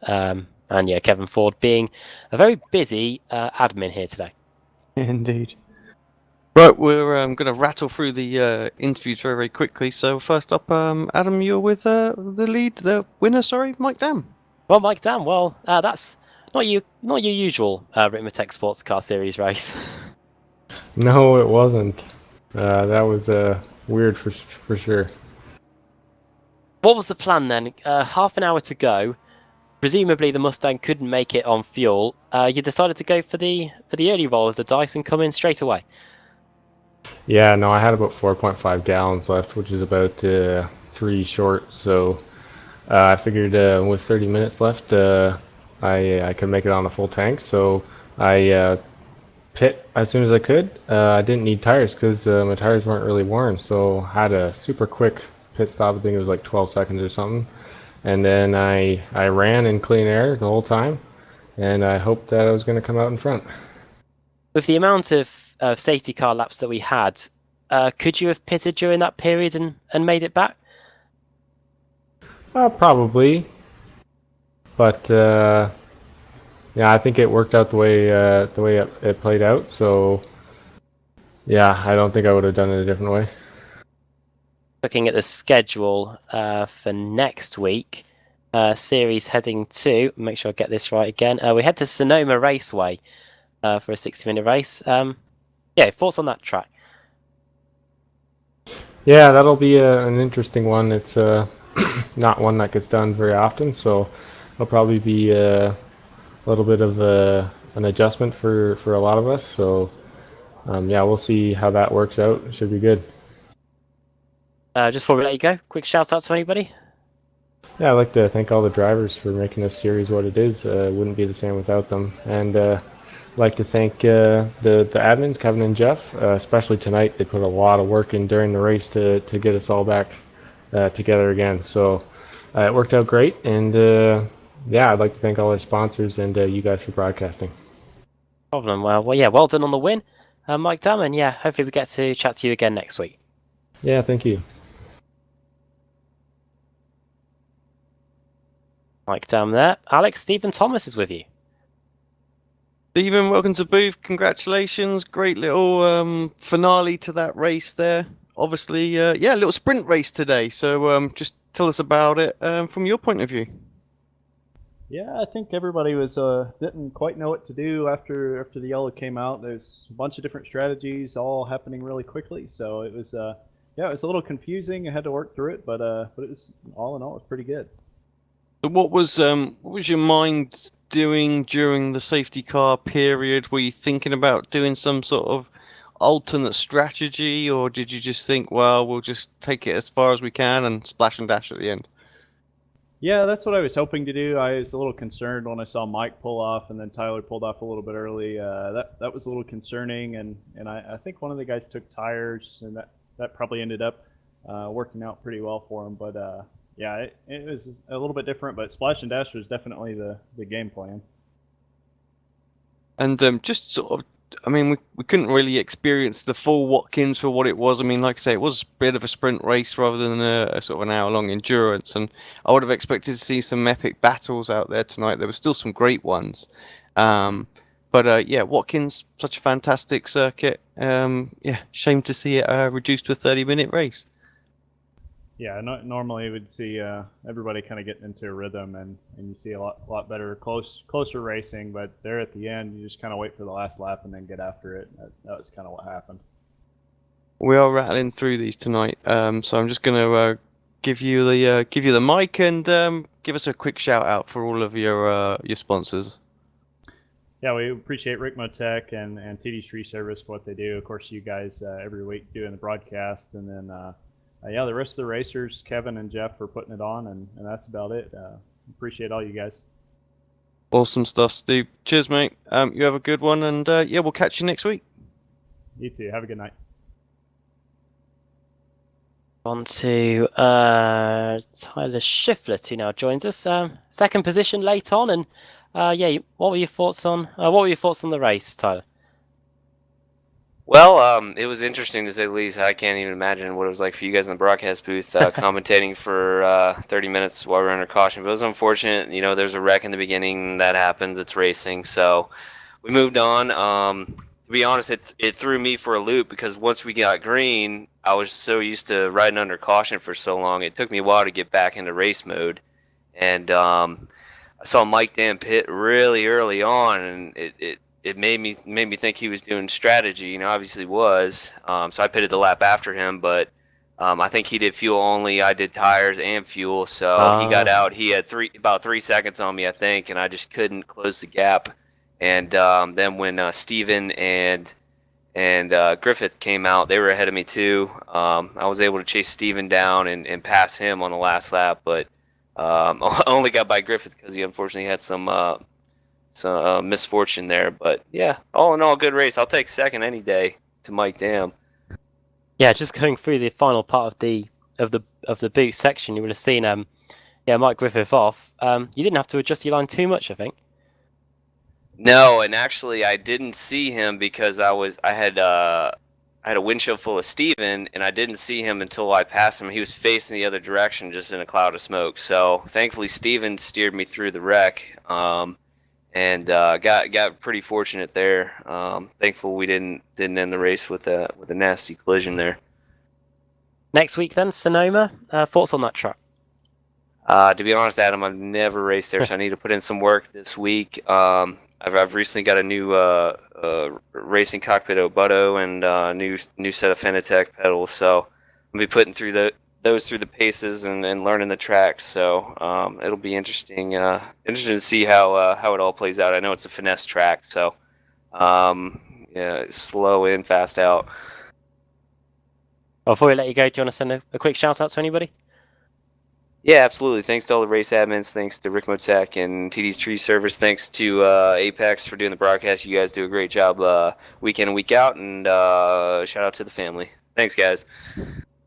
yeah, Kevin Ford, being a very busy admin here today. Indeed. Right, we're going to rattle through the interviews very, very quickly. So first up, Adam, you're with the winner, Mike Dam. Well, Mike Dam, well, that's not your usual Ricmotech Sports Car Series race. No, it wasn't. That was weird for sure. What was the plan then? Half an hour to go. Presumably the Mustang couldn't make it on fuel. You decided to go for the early roll of the dice and come in straight away. Yeah, no, I had about 4.5 gallons left, which is about 3 short. So I figured with 30 minutes left, I could make it on a full tank. So I pit as soon as I could. I didn't need tires because my tires weren't really worn. So I had a super quick pit stop. I think it was like 12 seconds or something. And then I ran in clean air the whole time. And I hoped that I was going to come out in front. With the amount of safety car laps that we had, could you have pitted during that period and made it back? Probably, but yeah, I think it worked out the way it played out. So yeah, I don't think I would have done it a different way. Looking at the schedule for next week, series heading to, make sure I get this right again. We head to Sonoma Raceway for a 60-minute race. Yeah, thoughts on that track? Yeah, that'll be an interesting one. It's not one that gets done very often, so it'll probably be a little bit of an adjustment for a lot of us. So yeah, we'll see how that works out. It should be good. Just before we let you go, quick shout out to anybody? Yeah, I'd like to thank all the drivers for making this series what it is. It wouldn't be the same without them. And I'd like to thank the admins, Kevin and Jeff, especially tonight. They put a lot of work in during the race to get us all back together again. So it worked out great. And yeah, I'd like to thank all our sponsors and you guys for broadcasting. No problem. Well, yeah, well done on the win, Mike Dam. And yeah, hopefully we get to chat to you again next week. Yeah, thank you. Mike Dam there. Alex, Stephen Thomas is with you. Stephen, welcome to booth. Congratulations. Great little finale to that race there. Obviously, yeah, a little sprint race today. So just tell us about it from your point of view. Yeah, I think everybody was didn't quite know what to do after the yellow came out. There's a bunch of different strategies all happening really quickly. So it was yeah, it was a little confusing. I had to work through it, but it was all in all, it was pretty good. What was your mind doing during the safety car period? Were you thinking about doing some sort of alternate strategy, or did you just think, well, we'll just take it as far as we can and splash and dash at the end? Yeah, that's what I was hoping to do. I was a little concerned when I saw Mike pull off and then Tyler pulled off a little bit early. That was a little concerning, and I think one of the guys took tires, and that probably ended up working out pretty well for him. But yeah, it was a little bit different. But Splash and Dash was definitely the game plan. And just sort of, I mean, we couldn't really experience the full Watkins for what it was. I mean, like I say, it was a bit of a sprint race rather than a sort of an hour-long endurance. And I would have expected to see some epic battles out there tonight. There were still some great ones. But yeah, Watkins, such a fantastic circuit. Yeah, shame to see it reduced to a 30-minute race. Yeah, normally we'd see everybody kind of getting into a rhythm, and you see a lot better closer racing. But there at the end, you just kind of wait for the last lap and then get after it. That was kind of what happened. We are rattling through these tonight, so I'm just going to give you the mic and give us a quick shout out for all of your sponsors. Yeah, we appreciate Ricmotech and TD Tree Service for what they do. Of course, you guys every week doing the broadcast, and then yeah, the rest of the racers, Kevin and Jeff, for putting it on, and that's about it. Appreciate all you guys. Awesome stuff, Steve. Cheers, mate. You have a good one, and yeah, we'll catch you next week. You too. Have a good night. On to Tyler Schiffler, who now joins us. Second position late on, and yeah, what were your thoughts on the race, Tyler? Well, it was interesting to say the least. I can't even imagine what it was like for you guys in the broadcast booth commentating for 30 minutes while we were under caution. But it was unfortunate. You know, there's a wreck in the beginning. That happens. It's racing. So we moved on. To be honest, it threw me for a loop because once we got green, I was so used to riding under caution for so long. It took me a while to get back into race mode. And I saw Mike Dan pit really early on, and it made me think he was doing strategy. You know, obviously was. So I pitted the lap after him, but I think he did fuel only. I did tires and fuel. So he got out. He had about 3 seconds on me, I think, and I just couldn't close the gap. And then when Steven and Griffith came out, they were ahead of me too. I was able to chase Steven down and pass him on the last lap, but I only got by Griffith because he unfortunately had some misfortune there. But yeah, all in all, good race. I'll take second any day to Mike Dam. Yeah, just going through the final part of the boot section, you would have seen yeah, Mike Griffith off. You didn't have to adjust your line too much, I think. No, and actually I didn't see him because I had a windshield full of Steven, and I didn't see him until I passed him. He was facing the other direction, just in a cloud of smoke. So thankfully Steven steered me through the wreck, and got pretty fortunate there. Thankful we didn't end the race with a nasty collision there. Next week then, Sonoma. Thoughts on that track? To be honest, Adam, I've never raced there, so I need to put in some work this week. I've recently got a new racing cockpit Obuto and a new set of Finitech pedals, so I'm gonna be putting through those through the paces and learning the track. So it'll be interesting to see how it all plays out. I know it's a finesse track, so yeah, slow in, fast out. Well, before we let you go, do you want to send a quick shout out to anybody? Yeah, absolutely. Thanks to all the race admins. Thanks to Ricmotech and TD's Tree Service. Thanks to Apex for doing the broadcast. You guys do a great job week in and week out. And shout out to the family. Thanks, guys.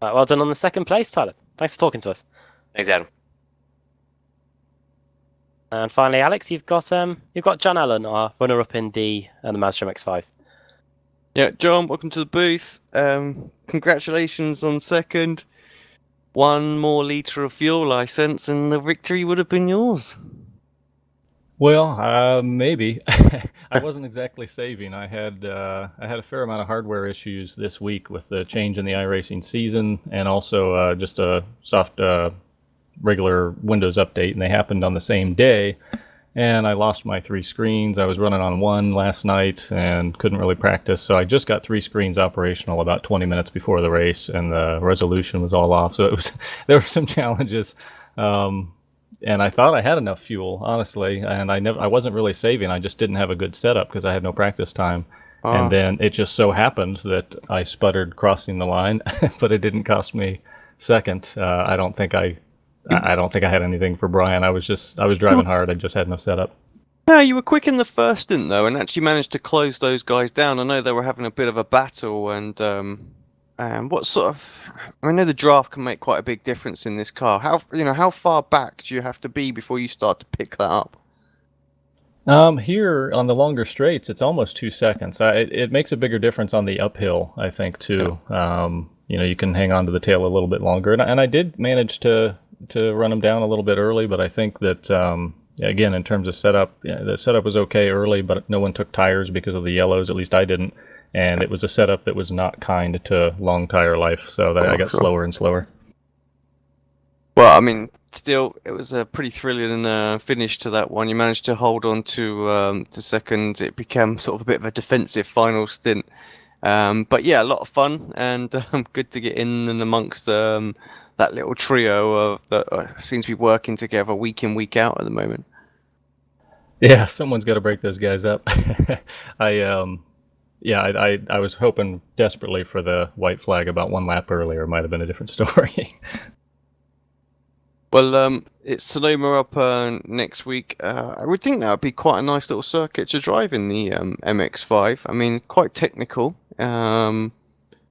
Right, well done on the second place, Tyler. Thanks for talking to us. Thanks, Adam. And finally, Alex, you've got John Allen, our runner-up in the Mazda MX-5s. Yeah, John, welcome to the booth. Congratulations on second. One more litre of fuel, I sense, and the victory would have been yours. Well, maybe. I wasn't exactly saving. I had a fair amount of hardware issues this week with the change in the iRacing season, and also just a soft regular Windows update, and they happened on the same day. And I lost my 3 screens. I was running on one last night and couldn't really practice, so I just got 3 screens operational about 20 minutes before the race, and the resolution was all off. So there were some challenges, and I thought I had enough fuel, honestly, and I wasn't really saving. I just didn't have a good setup because I had no practice time. And then it just so happened that I sputtered crossing the line, but it didn't cost me second. I don't think I had anything for Brian. I was driving hard. I just had no setup. No, you were quick in the first stint though, and actually managed to close those guys down. I know they were having a bit of a battle, and What sort of? I know the draft can make quite a big difference in this car. How far back do you have to be before you start to pick that up? Here on the longer straights, it's almost 2 seconds. It makes a bigger difference on the uphill, I think, too. You can hang on to the tail a little bit longer, and I did manage to run them down a little bit early, but I think that again, in terms of setup, the setup was okay early, but no one took tires because of the yellows. At least I didn't, and it was a setup that was not kind to long tire life, so that I got slower and slower. Well, I mean, still, it was a pretty thrilling finish to that one. You managed to hold on to second. It became sort of a bit of a defensive final stint. But yeah, a lot of fun and good to get in and amongst that little trio that seems to be working together week in, week out at the moment. Yeah, someone's got to break those guys up. I was hoping desperately for the white flag about one lap earlier. It might have been a different story. Well, it's Sonoma up next week. I would think that would be quite a nice little circuit to drive in the MX-5. I mean, quite technical. I'm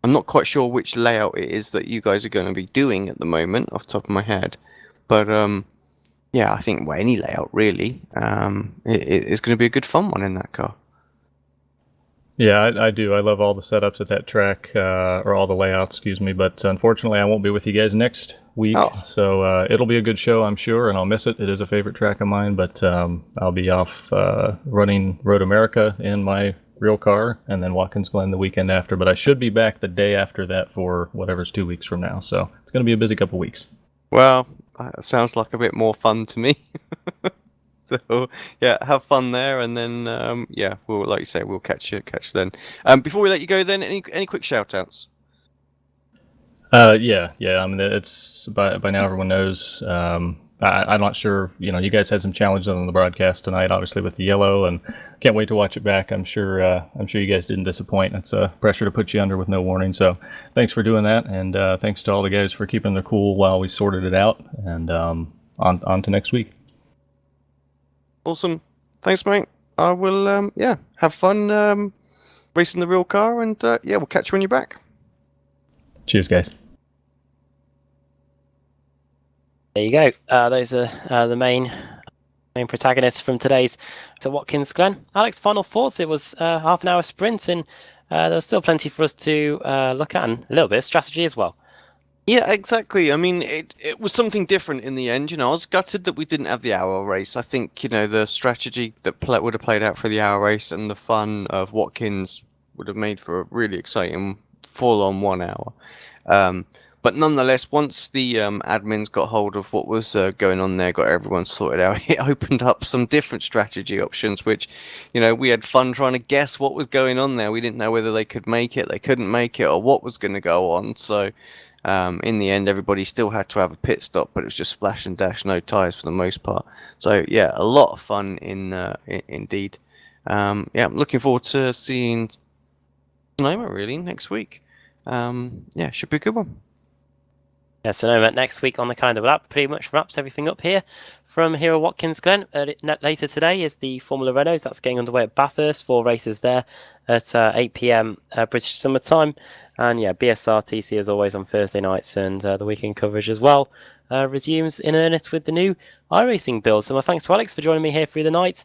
not quite sure which layout it is that you guys are going to be doing at the moment, off the top of my head. But yeah, I think any layout really. It's going to be a good fun one in that car. Yeah, I do. I love all the setups at that track, or all the layouts, excuse me. But unfortunately, I won't be with you guys next week. Oh. So it'll be a good show, I'm sure, and I'll miss it. It is a favorite track of mine, but I'll be off running Road America in my real car, and then Watkins Glen the weekend after. But I should be back the day after that for whatever's 2 weeks from now. So it's going to be a busy couple weeks. Well, that sounds like a bit more fun to me. So yeah, have fun there, and then yeah, we'll, like you say, we'll catch you then. Before we let you go, then any quick shout outs? Yeah. I mean, it's by now everyone knows. I'm not sure. You guys had some challenges on the broadcast tonight, obviously with the yellow, and can't wait to watch it back. I'm sure you guys didn't disappoint. It's a pressure to put you under with no warning. So thanks for doing that, and thanks to all the guys for keeping their cool while we sorted it out. And on to next week. Awesome. Thanks, mate. I will, have fun racing the real car, and yeah, we'll catch you when you're back. Cheers, guys. There you go. Those are the main protagonists from today's Watkins Glen. Alex, final thoughts? It was half an hour sprint, and there's still plenty for us to look at, and a little bit of strategy as well. Yeah, exactly. I mean, it was something different in the end. I was gutted that we didn't have the hour race. I think, the strategy that would have played out for the hour race and the fun of Watkins would have made for a really exciting full-on 1 hour. But nonetheless, once the admins got hold of what was going on there, got everyone sorted out, it opened up some different strategy options, which, we had fun trying to guess what was going on there. We didn't know whether they could make it, they couldn't make it, or what was going to go on. So in the end, everybody still had to have a pit stop, but it was just splash and dash, no tyres for the most part. So yeah, a lot of fun indeed. Yeah, I'm looking forward to seeing Sonoma really next week. Yeah, should be a good one. Yeah, Sonoma next week on the calendar. Well, that pretty much wraps everything up here from here at Watkins Glen. Later today is the Formula Renaults. That's getting underway at Bathurst. 4 races there at 8 p.m. British Summer Time. And yeah, BSR-TC as always on Thursday nights, and the weekend coverage as well resumes in earnest with the new iRacing build. So my thanks to Alex for joining me here through the night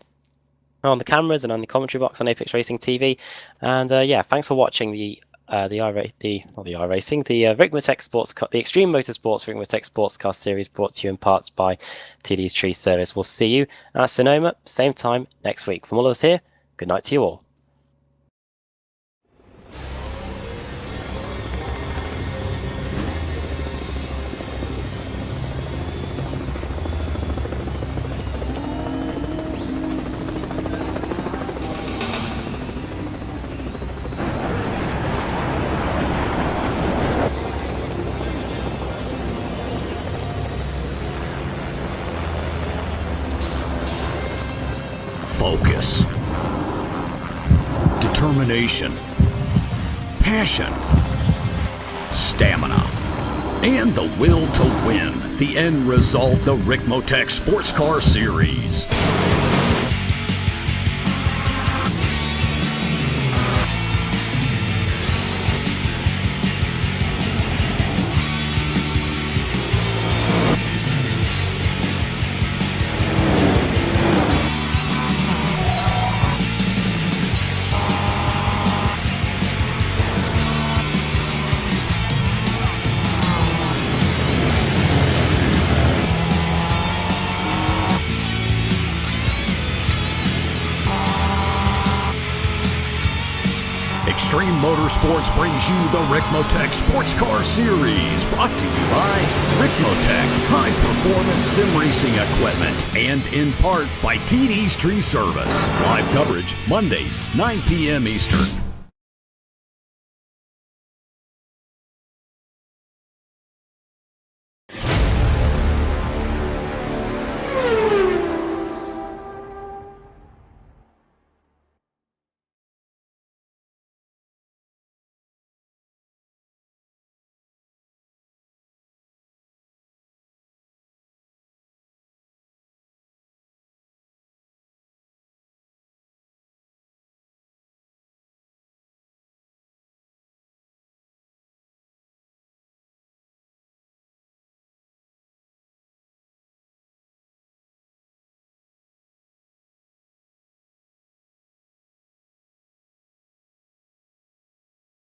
on the cameras and on the commentary box on Apex Racing TV. And yeah, thanks for watching the Ricmotech Sports, the Extreme Motorsports Ricmotech Sports Car Series, brought to you in parts by TD's Tree Service. We'll see you at Sonoma, same time next week. From all of us here, good night to you all. Focus, determination, passion, stamina, and the will to win. The end result, the Ricmotech Sports Car Series. Extreme Motorsports brings you the Ricmotech Sports Car Series, brought to you by Ricmotech High Performance Sim Racing Equipment, and in part by TD's Tree Service. Live coverage Mondays, 9 p.m. Eastern.